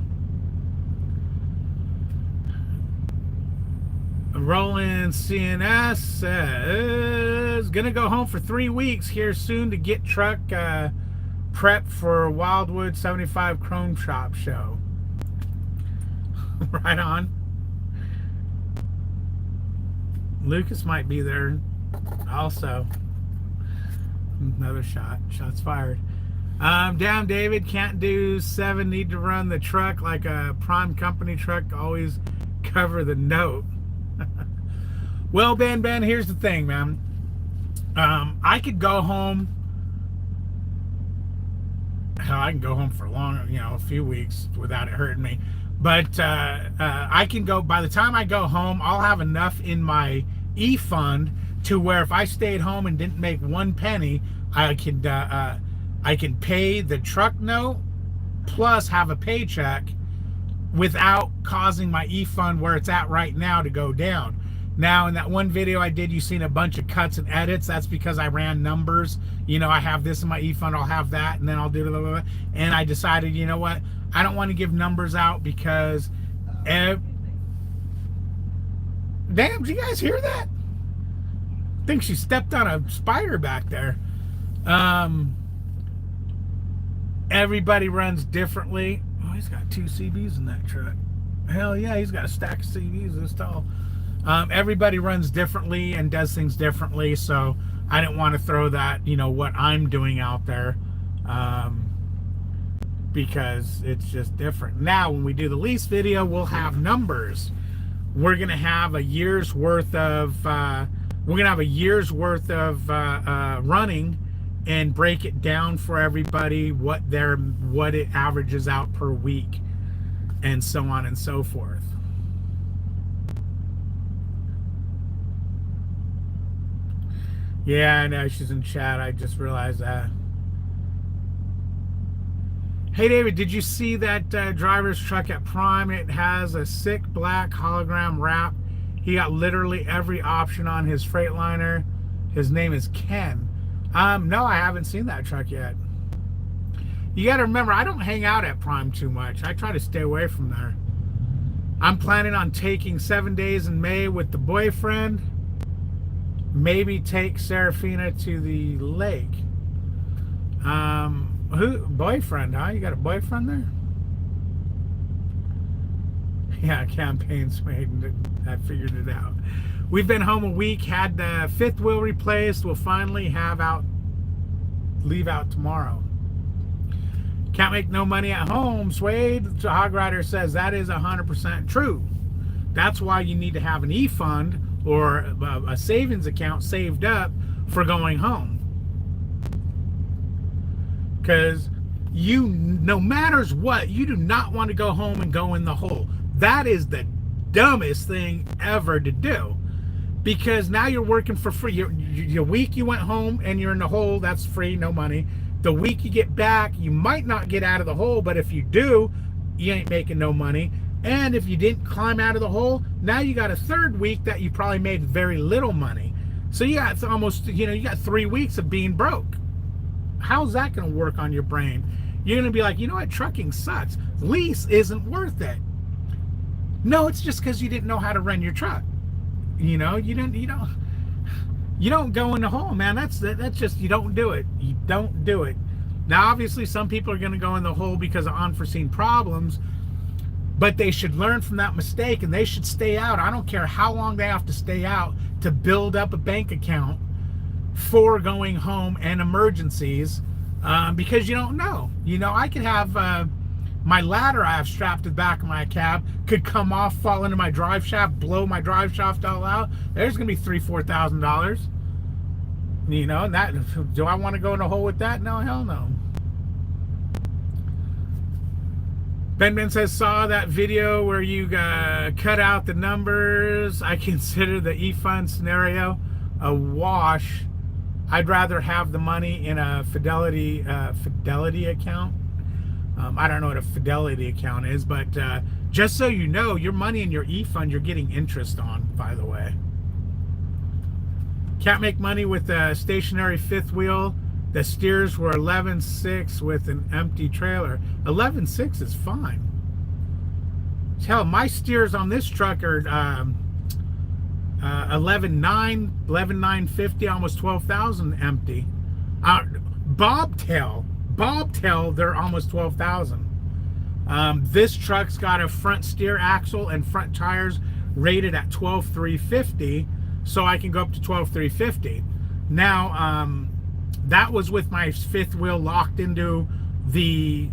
Roland CNS says, gonna go home for 3 weeks here soon to get truck prep for Wildwood 75 Chrome Shop show. Right on. Lucas might be there also. Another shot. Shots fired. Damn, David, can't do 7. Need to run the truck like a prime company truck. Always cover the note. Well, Ben, here's the thing, man. I could go home. Hell, I can go home for long, a few weeks without it hurting me. But I can go, by the time I go home, I'll have enough in my E-fund to where if I stayed home and didn't make 1 penny, I could I can pay the truck note plus have a paycheck without causing my e-fund where it's at right now to go down. Now, in that one video I did, you seen a bunch of cuts and edits. That's because I ran numbers. You know, I have this in my e-fund, I'll have that, and then I'll do blah, blah, blah. And I decided, you know what? I don't want to give numbers out because... damn, did you guys hear that? I think she stepped on a spider back there. Everybody runs differently. Oh, he's got 2 CBs in that truck. Hell yeah, he's got a stack of CBs this tall. Everybody runs differently and does things differently, so I didn't want to throw that, you know, what I'm doing out there, because it's just different. Now, when we do the lease video, we'll have numbers. We're gonna have a year's worth of running and break it down for everybody, what it averages out per week, and so on and so forth. Yeah, I know she's in chat. I just realized that. Hey David, did you see that driver's truck at Prime? It has a sick black hologram wrap. He got literally every option on his Freightliner. His name is Ken. No, I haven't seen that truck yet. You got to remember, I don't hang out at Prime too much. I try to stay away from there. I'm planning on taking 7 days in May with the boyfriend. Maybe take Serafina to the lake. Who? Boyfriend, huh? You got a boyfriend there? Yeah, campaign's made. I figured it out. We've been home a week, had the 5th wheel replaced. We'll finally leave out tomorrow. Can't make no money at home, Swade. The Hog Rider says that is 100% true. That's why you need to have an e-fund or a savings account saved up for going home. Because no matters what, you do not want to go home and go in the hole. That is the dumbest thing ever to do. Because now you're working for free. Your week you went home and you're in the hole, that's free, no money. The week you get back, you might not get out of the hole, but if you do, you ain't making no money. And if you didn't climb out of the hole, now you got a 3rd week that you probably made very little money. So you got almost, you got 3 weeks of being broke. How's that going to work on your brain? You're going to be like, you know what, trucking sucks. Lease isn't worth it. No, it's just because you didn't know how to run your truck. You don't go in the hole, man. That's just, you don't do it. You don't do it. Now, obviously, some people are going to go in the hole because of unforeseen problems, but they should learn from that mistake and they should stay out. I don't care how long they have to stay out to build up a bank account for going home and emergencies, because you don't know. I could have my ladder I have strapped to the back of my cab could come off, fall into my drive shaft, blow my drive shaft all out. There's gonna be $3,000-4,000. And that, do I want to go in a hole with that? No, hell no. Ben says, saw that video where you cut out the numbers. I consider the e-fund scenario a wash. I'd rather have the money in a Fidelity account. I don't know what a Fidelity account is, but just so you know, your money in your e-fund, you're getting interest on, by the way. Can't make money with a stationary 5th wheel. The steers were 11.6 with an empty trailer. 11.6 is fine. Hell, my steers on this truck are 11.9, 11.950, almost 12,000 empty. Bobtail, they're almost 12,000. This truck's got a front steer axle and front tires rated at 12,350, so I can go up to 12,350. Now, that was with my 5th wheel locked into the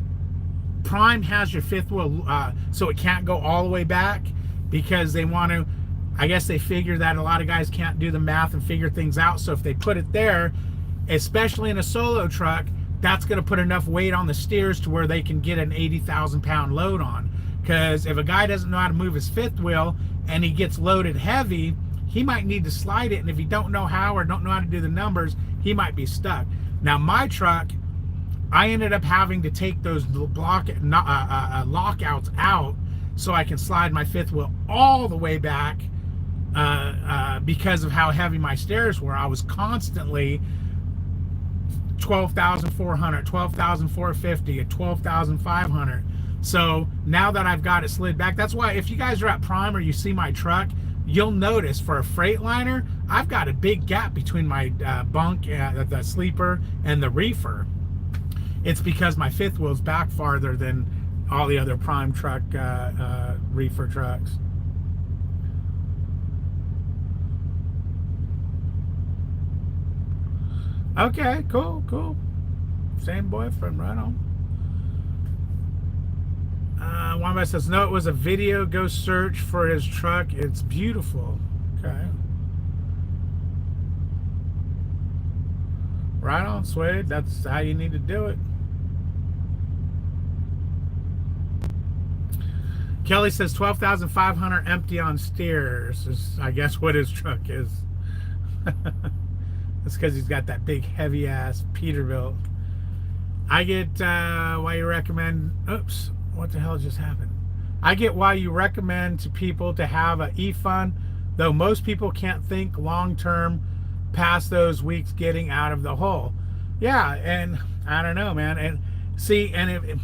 Prime. Has your 5th wheel, so it can't go all the way back because they want to, I guess they figure that a lot of guys can't do the math and figure things out. So if they put it there, especially in a solo truck, that's going to put enough weight on the steers to where they can get an 80,000 pound load on. Because if a guy doesn't know how to move his 5th wheel and he gets loaded heavy, he might need to slide it. And if he don't know how or don't know how to do the numbers, he might be stuck. Now my truck, I ended up having to take those lockouts out so I can slide my fifth wheel all the way back because of how heavy my stairs were. I was constantly 12,400, 12,450, at 12,500. So now that I've got it slid back, that's why if you guys are at Prime or you see my truck, you'll notice for a Freightliner, I've got a big gap between my bunk, the sleeper, and the reefer. It's because my fifth wheel's back farther than all the other Prime truck reefer trucks. Okay, cool, cool. Same boyfriend, right on. One of us says, no, it was a video. Go search for his truck. It's beautiful. Okay. Right on, Suede. That's how you need to do it. Kelly says 12,500 empty on steers is, I guess, what his truck is. That's because he's got that big, heavy-ass Peterbilt. I get why you recommend... Oops, what the hell just happened? I get why you recommend to people to have an e-fund, though most people can't think long-term past those weeks getting out of the hole. Yeah, and I don't know, man. And see, and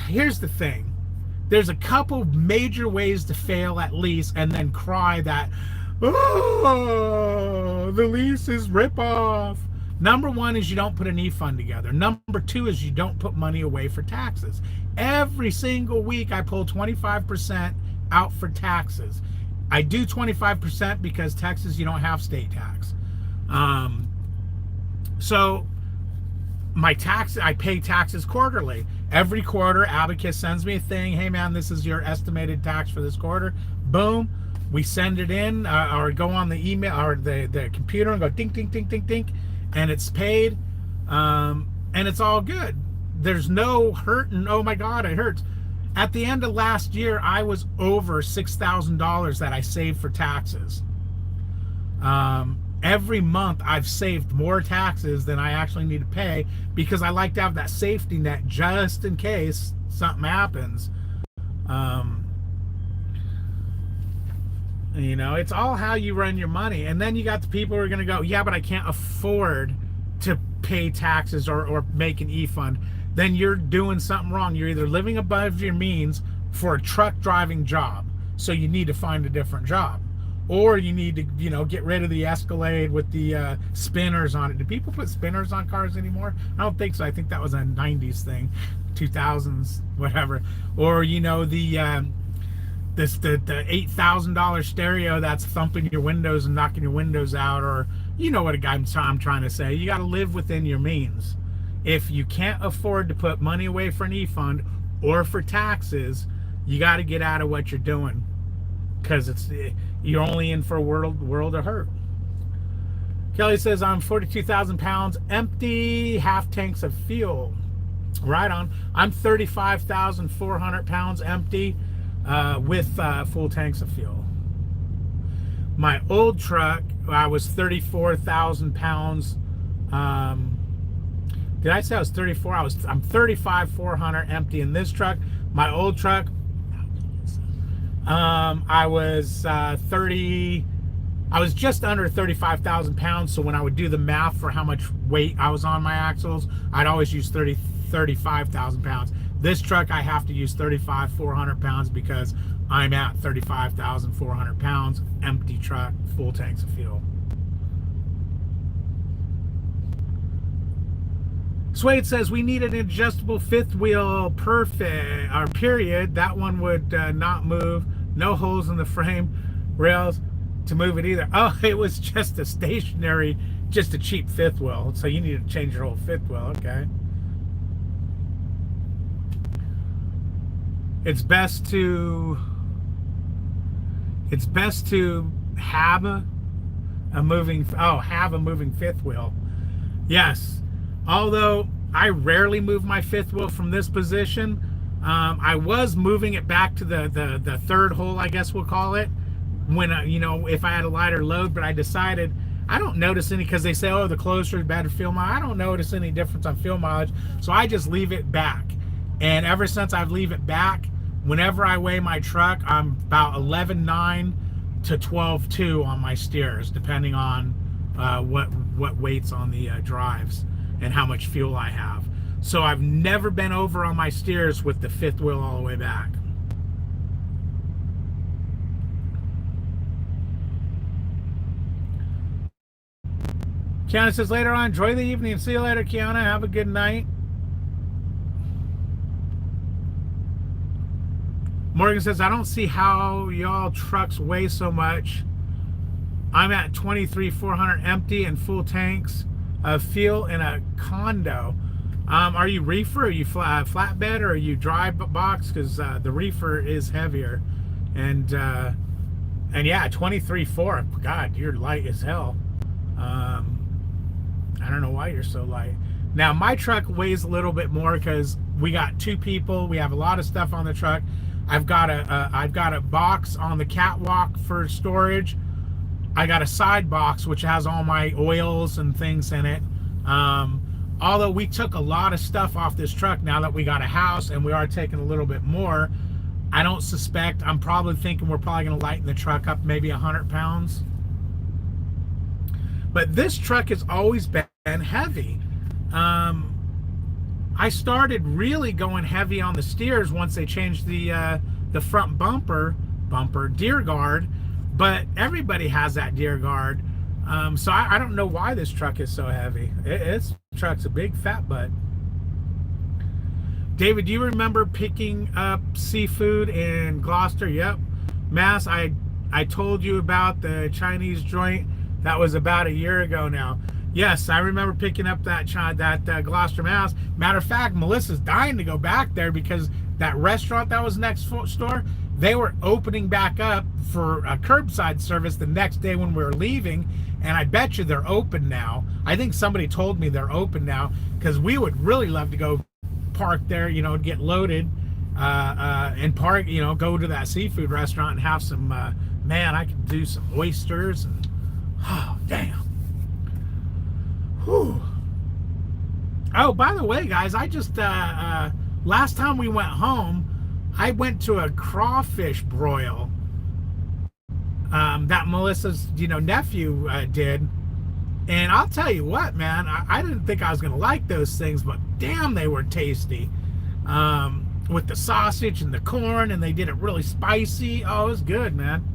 here's the thing. There's a couple major ways to fail at least and then cry that, oh, the lease is rip-off. Number one is you don't put an e-fund together. Number two is you don't put money away for taxes. Every single week I pull 25% out for taxes. I do 25% because Texas, you don't have state tax. So my tax, I pay taxes quarterly. Every quarter, Abacus sends me a thing. Hey man, this is your estimated tax for this quarter. Boom. We send it in or go on the email or the computer and go ding, ding, ding, ding, ding. And it's paid. And it's all good. There's no hurt and oh my God, it hurts. At the end of last year, I was over $6,000 that I saved for taxes. Every month I've saved more taxes than I actually need to pay because I like to have that safety net just in case something happens. You know, it's all how you run your money. And then you got the people who are going to go, yeah, but I can't afford to pay taxes or make an e-fund. Then you're doing something wrong. You're either living above your means for a truck driving job, so you need to find a different job, or you need to, you know, get rid of the Escalade with the spinners on it. Do people put spinners on cars anymore? I don't think so. I think that was a 90s thing, 2000s, whatever. Or, you know, the $8,000 stereo that's thumping your windows and knocking your windows out, or you know what I'm trying to say. You got to live within your means. If you can't afford to put money away for an e-fund or for taxes, you got to get out of what you're doing, because you're only in for a world of hurt. Kelly says, I'm 42,000 pounds empty, half tanks of fuel. Right on. I'm 35,400 pounds empty with full tanks of fuel. My old truck, I was 34,000 pounds. Did I say I was 34? I'm 35,400 empty in this truck. My old truck, I was I was just under 35,000 pounds. So when I would do the math for how much weight I was on my axles, I'd always use 35,000 pounds. This truck, I have to use 35,400 pounds because I'm at 35,400 pounds, empty truck, full tanks of fuel. Suede says, we need an adjustable fifth wheel period. That one would not move. No holes in the frame rails to move it either. Oh, it was just a stationary, just a cheap fifth wheel. So you need to change your whole fifth wheel. Okay. It's best to have a moving fifth wheel. Yes. Although I rarely move my fifth wheel from this position, I was moving it back to the third hole, I guess we'll call it, when you know, if I had a lighter load. But I decided I don't notice any, because they say, oh, the closer, the better fuel mileage. I don't notice any difference on fuel mileage, so I just leave it back. And ever since I leave it back, whenever I weigh my truck, I'm about 11.9 to 12.2 on my steers, depending on what weight's on the drives and how much fuel I have. So I've never been over on my steers with the fifth wheel all the way back. Kiana says, later on, enjoy the evening. See you later, Kiana. Have a good night. Morgan says, I don't see how y'all trucks weigh so much. I'm at 23,400 empty and full tanks of fuel in a condo. Are you reefer? Are you flatbed? Or are you dry box? Because the reefer is heavier. And yeah, 23.4. God, you're light as hell. I don't know why you're so light. Now, my truck weighs a little bit more because we got 2 people. We have a lot of stuff on the truck. I've got a box on the catwalk for storage. I got a side box which has all my oils and things in it. Although we took a lot of stuff off this truck now that we got a house, and we are taking a little bit more, I don't suspect. I'm probably thinking we're probably going to lighten the truck up maybe 100 pounds. But this truck has always been heavy. I started really going heavy on the steers once they changed the front bumper deer guard, but everybody has that deer guard. So I don't know why this truck is so heavy. This truck's a big fat butt. David, do you remember picking up seafood in Gloucester? Yep. Mass, I told you about the Chinese joint. That was about a year ago now. Yes, I remember picking up that Gloucester, Mass. Matter of fact, Melissa's dying to go back there because that restaurant that was next door, they were opening back up for a curbside service the next day when we were leaving, and I bet you they're open now. I think somebody told me they're open now, because we would really love to go park there, you know, get loaded, and park, you know, go to that seafood restaurant and have some, man, I could do some oysters, and, oh, damn. Whew. Oh, by the way, guys, I just, last time we went home, I went to a crawfish broil that Melissa's, you know, nephew did. And I'll tell you what, man, I didn't think I was going to like those things, but damn, they were tasty. With the sausage and the corn, and they did it really spicy. Oh, it was good, man.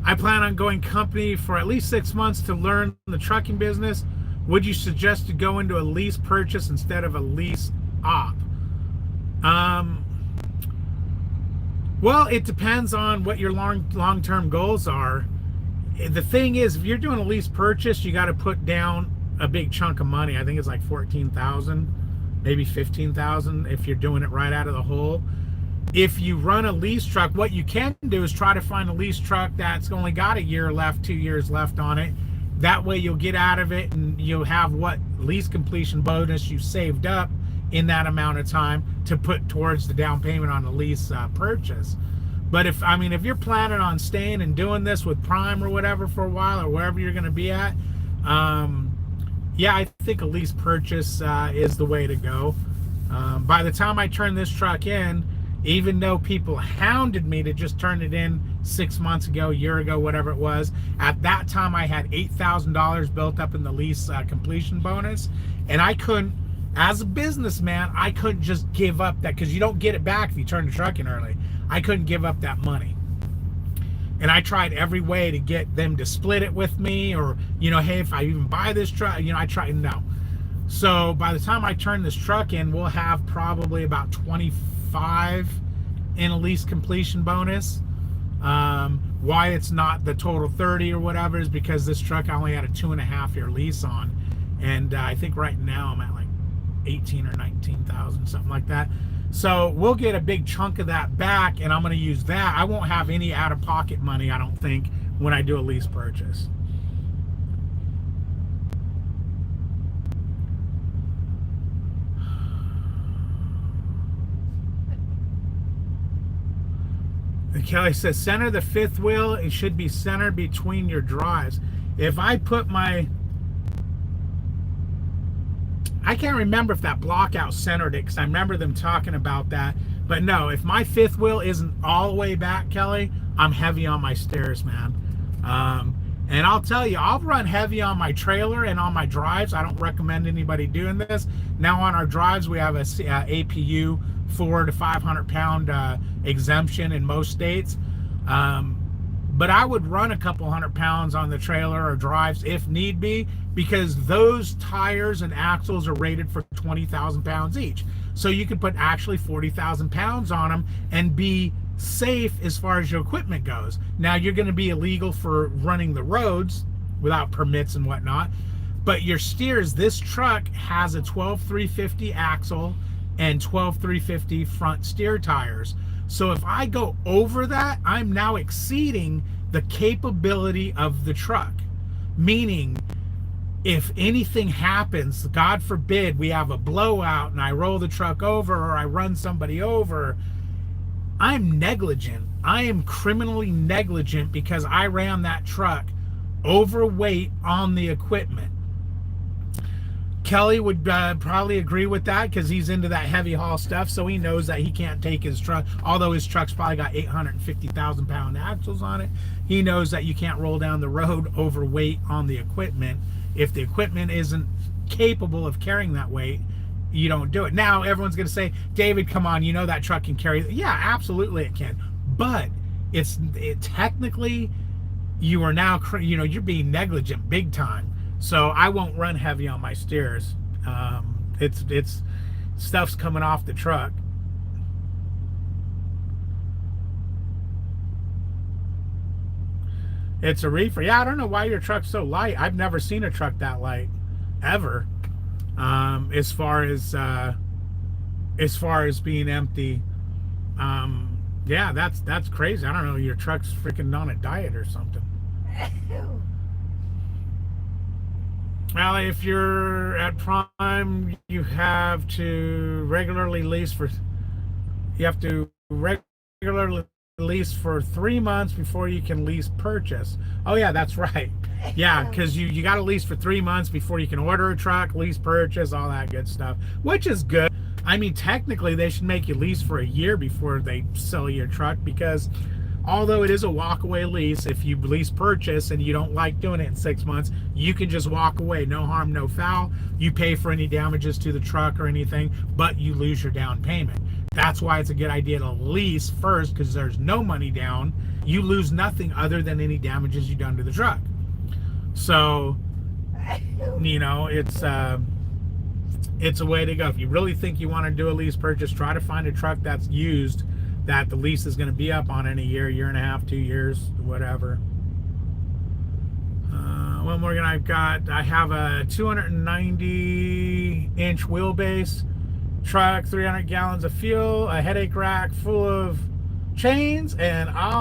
I plan on going company for at least 6 months to learn the trucking business. Would you suggest to go into a lease purchase instead of a lease op? Well, it depends on what your long-term goals are. The thing is, if you're doing a lease purchase, you got to put down a big chunk of money. I think it's like 14,000, maybe 15,000 if you're doing it right out of the hole. If you run a lease truck, what you can do is try to find a lease truck that's only got a year left, 2 years left on it. That way you'll get out of it and you'll have what lease completion bonus you saved up in that amount of time to put towards the down payment on the lease purchase. But if you're planning on staying and doing this with Prime or whatever for a while, or wherever you're going to be at, yeah, I think a lease purchase is the way to go. By the time I turn this truck in, even though people hounded me to just turn it in 6 months ago, a year ago, whatever it was, at that time I had $8,000 built up in the lease completion bonus, and I couldn't, as a businessman, I couldn't just give up that, because you don't get it back if you turn the truck in early. I couldn't give up that money. And I tried every way to get them to split it with me, or, you know, hey, if I even buy this truck, you know, I tried, no. So by the time I turn this truck in, we'll have probably about 25 in a lease completion bonus. Why it's not the total 30 or whatever is because this truck I only had a 2.5-year lease on, and I think right now I'm at like 18 or 19,000, something like that. So we'll get a big chunk of that back, and I'm going to use that. I won't have any out-of-pocket money, I don't think, when I do a lease purchase. Kelly says center the fifth wheel. It should be centered between your drives. If I put my, I can't remember if that block out centered it, because I remember them talking about that. But no, if my fifth wheel isn't all the way back, Kelly, I'm heavy on my stairs, man. And I'll tell you, I'll run heavy on my trailer and on my drives. I don't recommend anybody doing this. Now on our drives, we have a APU 400 to 500 pound exemption in most states. But I would run a couple 100 pounds on the trailer or drives if need be, because those tires and axles are rated for 20,000 pounds each. So you can put actually 40,000 pounds on them and be safe as far as your equipment goes. Now you're going to be illegal for running the roads without permits and whatnot, but your steers, this truck has a 12-350 axle and 12-350 front steer tires. So if I go over that, I'm now exceeding the capability of the truck. Meaning, if anything happens, God forbid, we have a blowout and I roll the truck over or I run somebody over, I'm negligent. I am criminally negligent because I ran that truck overweight on the equipment. Kelly would probably agree with that because he's into that heavy haul stuff, so he knows that he can't take his truck, although his truck's probably got 850,000 pound axles on it. He knows that you can't roll down the road overweight on the equipment. If the equipment isn't capable of carrying that weight, you don't do it. Now everyone's going to say, David, come on, you know that truck can carry. Yeah, absolutely it can, but it technically, you are now, you're being negligent big time. So I won't run heavy on my steers. It's stuff's coming off the truck. It's a reefer. Yeah, I don't know why your truck's so light. I've never seen a truck that light, ever. As far as being empty. Yeah, that's crazy. I don't know. Your truck's freaking on a diet or something. Well, if you're at Prime, you have to regularly lease for 3 months before you can lease purchase. Oh yeah, that's right. Yeah, because you got to lease for 3 months before you can order a truck, lease purchase, all that good stuff, which is good. I mean, technically they should make you lease for a year before they sell your truck, because although it is a walk-away lease, if you lease purchase and you don't like doing it in 6 months, you can just walk away. No harm, no foul. You pay for any damages to the truck or anything, but you lose your down payment. That's why it's a good idea to lease first, because there's no money down. You lose nothing other than any damages you've done to the truck. So, it's a way to go. If you really think you want to do a lease purchase, try to find a truck that's used, that the lease is going to be up on in a year, year and a half, 2 years, whatever. What more I have a 290-inch wheelbase truck, 300 gallons of fuel, a headache rack full of chains, and a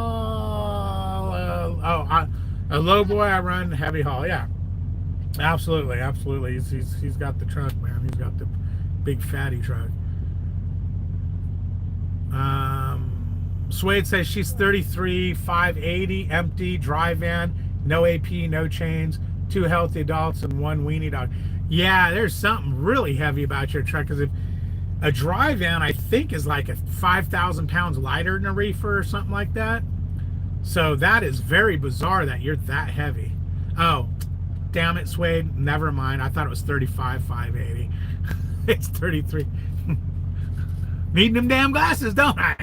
low boy. I run heavy haul. Yeah, absolutely. He's got the truck, man. He's got the big fatty truck. Suede says she's 33, 580, empty, dry van, no AP, no chains, 2 healthy adults, and 1 weenie dog. Yeah, there's something really heavy about your truck, because if a dry van, I think, is like 5,000 pounds lighter than a reefer or something like that. So that is very bizarre that you're that heavy. Oh, damn it, Suede. Never mind. I thought it was 35, 580. It's 33. Needing them damn glasses, don't I?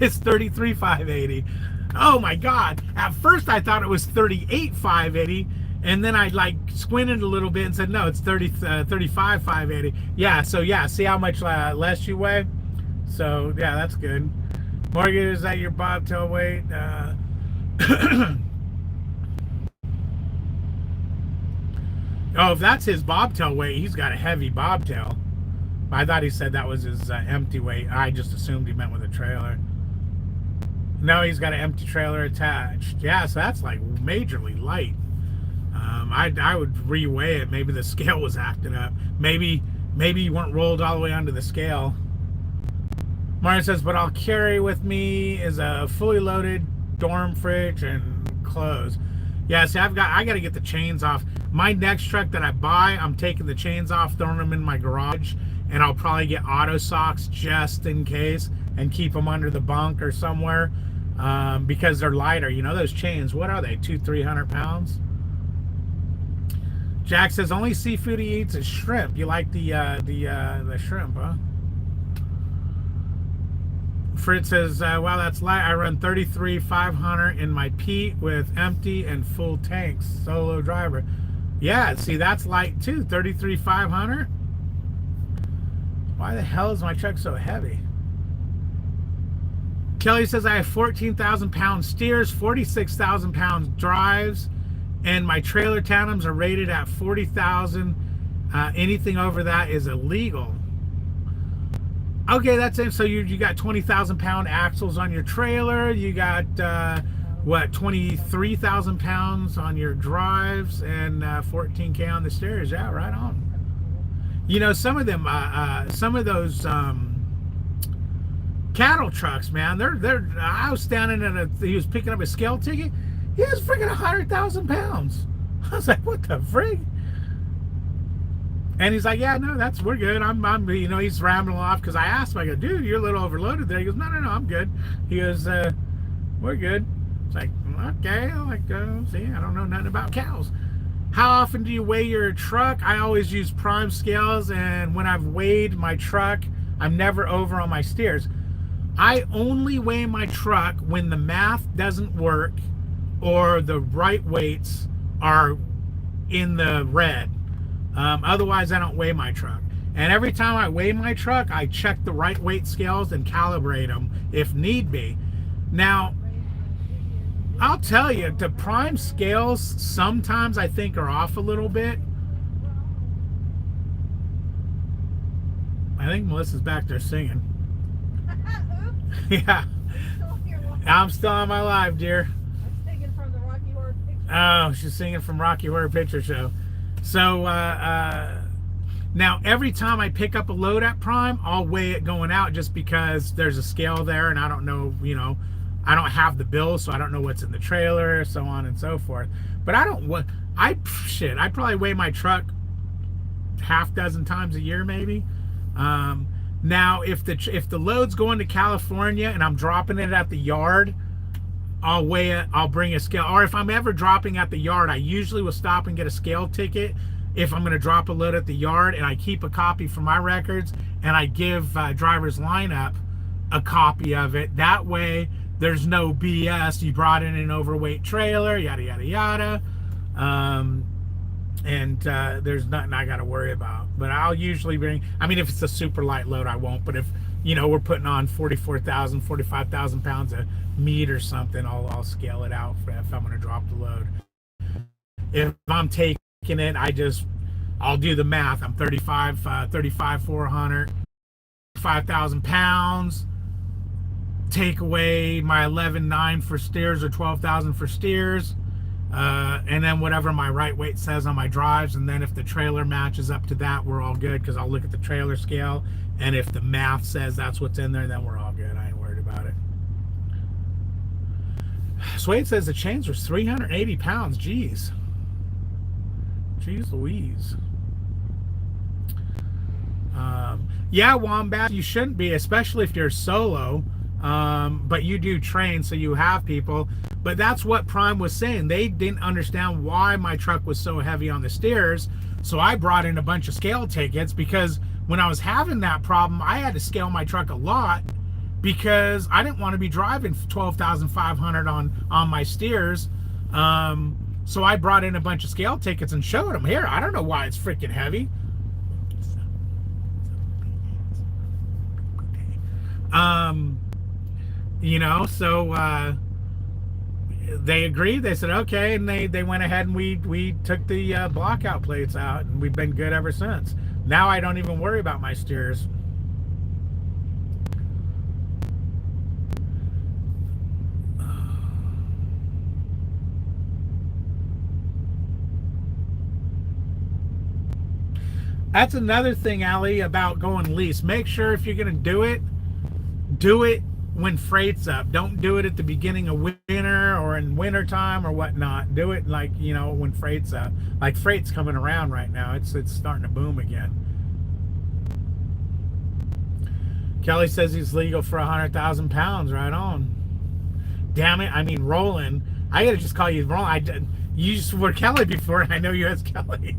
It's 33, 580. Oh my God. At first I thought it was 38, 580. And then I squinted a little bit and said, no, it's 35, 580. Yeah, so yeah, see how much less you weigh? So yeah, that's good. Morgan, is that your bobtail weight? Oh, if that's his bobtail weight, he's got a heavy bobtail. I thought he said that was his empty weight. I just assumed he meant with a trailer. No, he's got an empty trailer attached. Yeah, so that's like majorly light. I would reweigh it. Maybe the scale was acting up. Maybe you weren't rolled all the way onto the scale. Martin says, but I'll carry with me is a fully loaded dorm fridge and clothes. Yeah, see, I got to get the chains off. My next truck that I buy, I'm taking the chains off, throwing them in my garage, and I'll probably get auto socks just in case and keep them under the bunk or somewhere because they're lighter. You know, those chains, what are they, 300 pounds? Jack says, only seafood he eats is shrimp. You like the shrimp, huh? Fritz says, wow, that's light. I run 33,500 in my Pete with empty and full tanks, solo driver. Yeah, see, that's light too, 33,500. Why the hell is my truck so heavy? Kelly says, I have 14,000 pound steers, 46,000 pound drives, and my trailer tandems are rated at 40,000. Anything over that is illegal. Okay, that's it. So you got 20,000 pound axles on your trailer. You got what, 23,000 pounds on your drives and 14K on the steers. Yeah, right on. You know, some of them, some of those cattle trucks, man. They're. I was standing he was picking up a scale ticket. He was freaking 100,000 pounds. I was like, what the frig? And he's like, yeah, no, we're good. I'm you know, he's rambling off because I asked him, I go, dude, you're a little overloaded there. He goes, no, I'm good. He goes, we're good. It's like, okay, see, I don't know nothing about cows. How often do you weigh your truck? I always use prime scales, and when I've weighed my truck, I'm never over on my steers. I only weigh my truck when the math doesn't work or the right weights are in the red. Otherwise, I don't weigh my truck. And every time I weigh my truck, I check the right weight scales and calibrate them if need be. Now, I'll tell you, the prime scales sometimes I think are off a little bit. I think Melissa's back there singing. Yeah. I'm still on my live, dear. I'm singing from the Rocky Horror Picture Show. Oh, she's singing from Rocky Horror Picture Show. So now every time I pick up a load at Prime, I'll weigh it going out just because there's a scale there and I don't know, you know, I don't have the bill, so I don't know what's in the trailer, so on and so forth. But I probably weigh my truck half dozen times a year maybe. Now if the load's going to California and I'm dropping it at the yard, I'll weigh it, I'll bring a scale. Or if I'm ever dropping at the yard, I usually will stop and get a scale ticket if I'm going to drop a load at the yard, and I keep a copy for my records, and I give driver's lineup a copy of it. That way there's no BS. You brought in an overweight trailer, yada yada yada, and there's nothing I got to worry about. But I'll usually bring, I mean, if it's a super light load, I won't. But if, you know, we're putting on 44,000, 45,000 pounds of meat or something, I'll scale it out if I'm going to drop the load. If I'm taking it, I'll do the math. I'm 400, 5,000 pounds. Take away my 11,900 for steers or 12,000 for steers. And then whatever my right weight says on my drives, and then if the trailer matches up to that, we're all good, because I'll look at the trailer scale, and if the math says that's what's in there, then we're all good. I ain't worried about it. Swade says the chains was 380 pounds. Jeez Louise. Yeah, Wombat, you shouldn't be, especially if you're solo. But you do train, so you have people. But that's what Prime was saying. They didn't understand why my truck was so heavy on the steers. So I brought in a bunch of scale tickets, because when I was having that problem, I had to scale my truck a lot because I didn't want to be driving 12,500 on my steers. So I brought in a bunch of scale tickets and showed them, here, I don't know why it's freaking heavy. You know, so they agreed. They said okay, and they went ahead and we took the blockout plates out, and we've been good ever since. Now I don't even worry about my steers. That's another thing, Allie, about going lease. Make sure if you're going to do do it when freight's up. Don't do it at the beginning of winter or in winter time or whatnot. Do it like, when freight's up. Like freight's coming around right now. It's starting to boom again. Kelly says he's legal for 100,000 pounds. Right on. Damn it. I mean, Roland. I gotta just call you Roland. You used were Kelly before, and I know you as Kelly.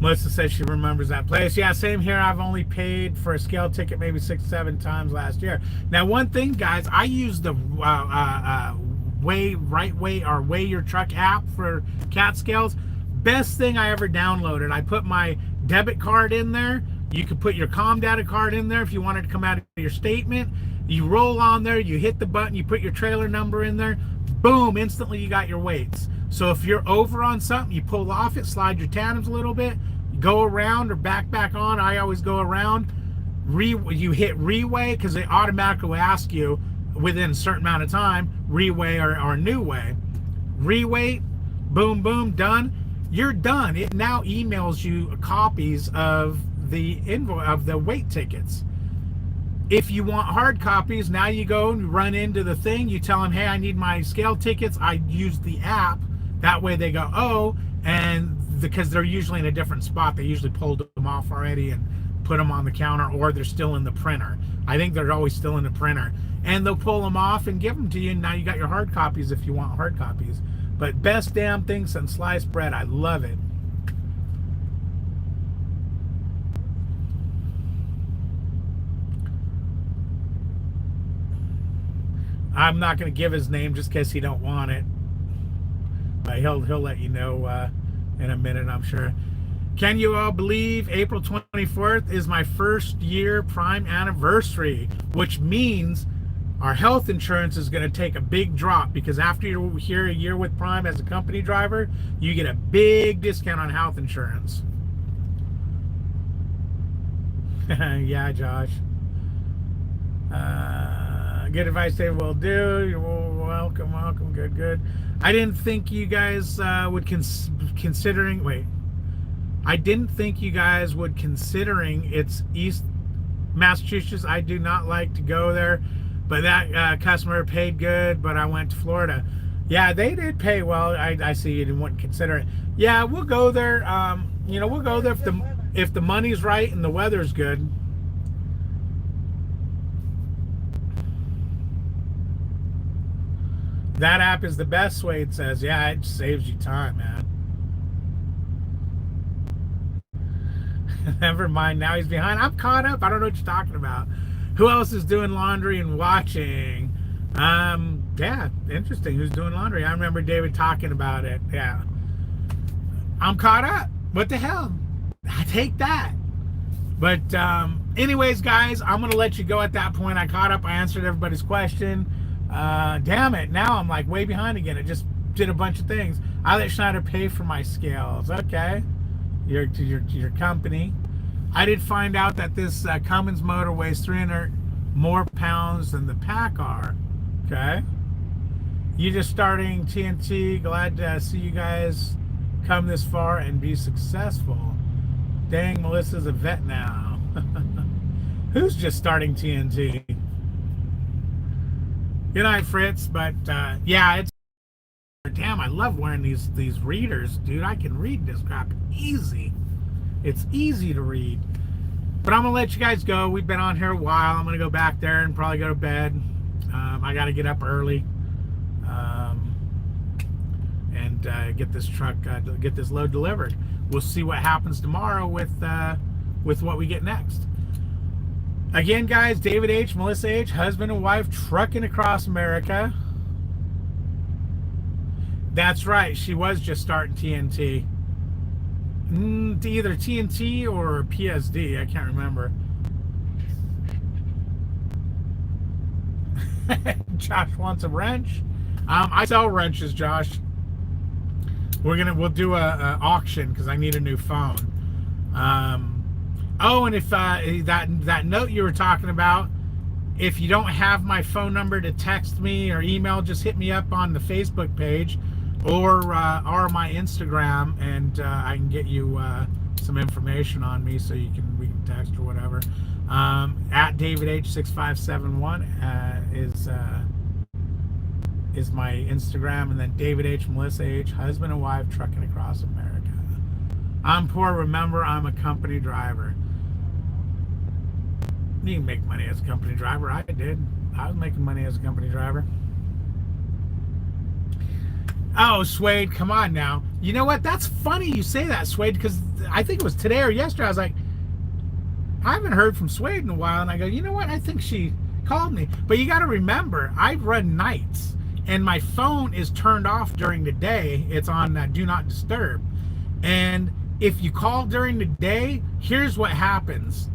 Melissa says she remembers that place. Yeah, same here. I've only paid for a scale ticket maybe 6-7 times last year. Now, one thing, guys, I use the Weigh Your Truck app for cat scales. Best thing I ever downloaded. I put my debit card in there. You could put your Comdata card in there if you wanted to come out of your statement. You roll on there, you hit the button, you put your trailer number in there. Boom, instantly you got your weights. So if you're over on something, you pull off it, slide your tandems a little bit, go around or back on. I always go around. You hit reweigh because they automatically ask you within a certain amount of time, reweigh or new weigh. Reweigh, boom, boom, done. You're done. It now emails you copies of the invoice of the weight tickets. If you want hard copies, now you go and run into the thing. You tell them, hey, I need my scale tickets. I use the app. That way they go, oh, and because they're usually in a different spot, they usually pulled them off already and put them on the counter, or they're still in the printer. I think they're always still in the printer. And they'll pull them off and give them to you. And now you got your hard copies if you want hard copies. But best damn thing since sliced bread. I love it. I'm not going to give his name just in case he don't want it. But he'll let you know in a minute, I'm sure. Can you all believe April 24th is my first year Prime anniversary, which means our health insurance is going to take a big drop, because after you're here a year with Prime as a company driver, you get a big discount on health insurance. Yeah, Josh. Good advice, Dave. Will do. You're welcome. Good. I didn't think you guys would considering it's East Massachusetts. I do not like to go there, but that customer paid good. But I went to Florida. Yeah, they did pay well. I see you didn't want to consider it. Yeah, we'll go there. We'll go there if the money's right and the weather's good. That app is the best, Wade says. Yeah, it saves you time, man. Never mind, now he's behind. I'm caught up. I don't know what you're talking about. Who else is doing laundry and watching? Yeah, interesting. Who's doing laundry? I remember David talking about it. Yeah. I'm caught up. What the hell? I take that. But anyways, guys, I'm going to let you go at that point. I caught up. I answered everybody's question. Damn it, now I'm like way behind again. It just did a bunch of things. I let Schneider pay for my scales. Okay, your company. I did find out that this Cummins motor weighs 300 more pounds than the PACCAR. Okay, you just starting TNT. Glad to see you guys come this far and be successful. Dang, Melissa's a vet now. Who's just starting TNT? Good night, Fritz. But yeah, it's damn. I love wearing these readers, dude. I can read this crap easy. It's easy to read. But I'm gonna let you guys go. We've been on here a while. I'm gonna go back there and probably go to bed. I gotta get up early and get this truck, get this load delivered. We'll see what happens tomorrow with what we get next. Again, guys, David H., Melissa H., husband and wife trucking across America. That's right. She was just starting TNT. Either TNT or PSD. I can't remember. Josh wants a wrench. I sell wrenches, Josh. We'll do a auction because I need a new phone. Oh, and if that note you were talking about, if you don't have my phone number to text me or email, just hit me up on the Facebook page. or my Instagram, and I can get you some information on me, so we can text or whatever. At David H6571 is my Instagram, and then David H, Melissa H, husband and wife trucking across America. I'm poor. Remember, I'm a company driver. You can make money as a company driver. I did. I was making money as a company driver. Oh, Suede, come on now. You know what? That's funny you say that, Suede, because I think it was today or yesterday. I was like, I haven't heard from Suede in a while. And I go, you know what? I think she called me. But you got to remember, I run nights, and my phone is turned off during the day. It's on Do Not Disturb. And if you call during the day, here's what happens.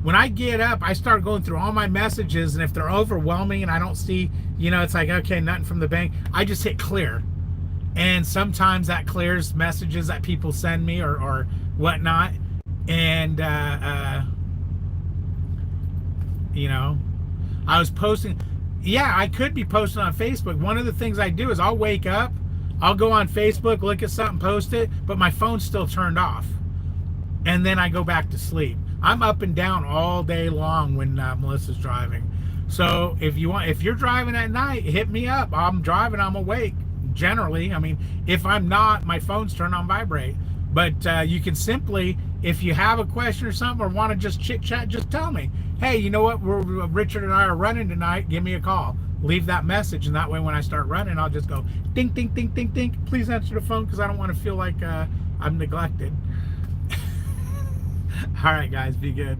When I get up, I start going through all my messages, and if they're overwhelming and I don't see, it's like, okay, nothing from the bank, I just hit clear. And sometimes that clears messages that people send me or whatnot. And, I was posting. Yeah, I could be posting on Facebook. One of the things I do is I'll wake up, I'll go on Facebook, look at something, post it, but my phone's still turned off. And then I go back to sleep. I'm up and down all day long when Melissa's driving. So if you're driving at night, hit me up. I'm driving, I'm awake. Generally, I mean, if I'm not, my phone's turned on vibrate. But you can simply, if you have a question or something, or want to just chit chat, just tell me. Hey, you know what? Richard and I are running tonight. Give me a call. Leave that message, and that way when I start running, I'll just go ding, ding, ding, ding, ding. Please answer the phone, because I don't want to feel like I'm neglected. All right, guys, be good.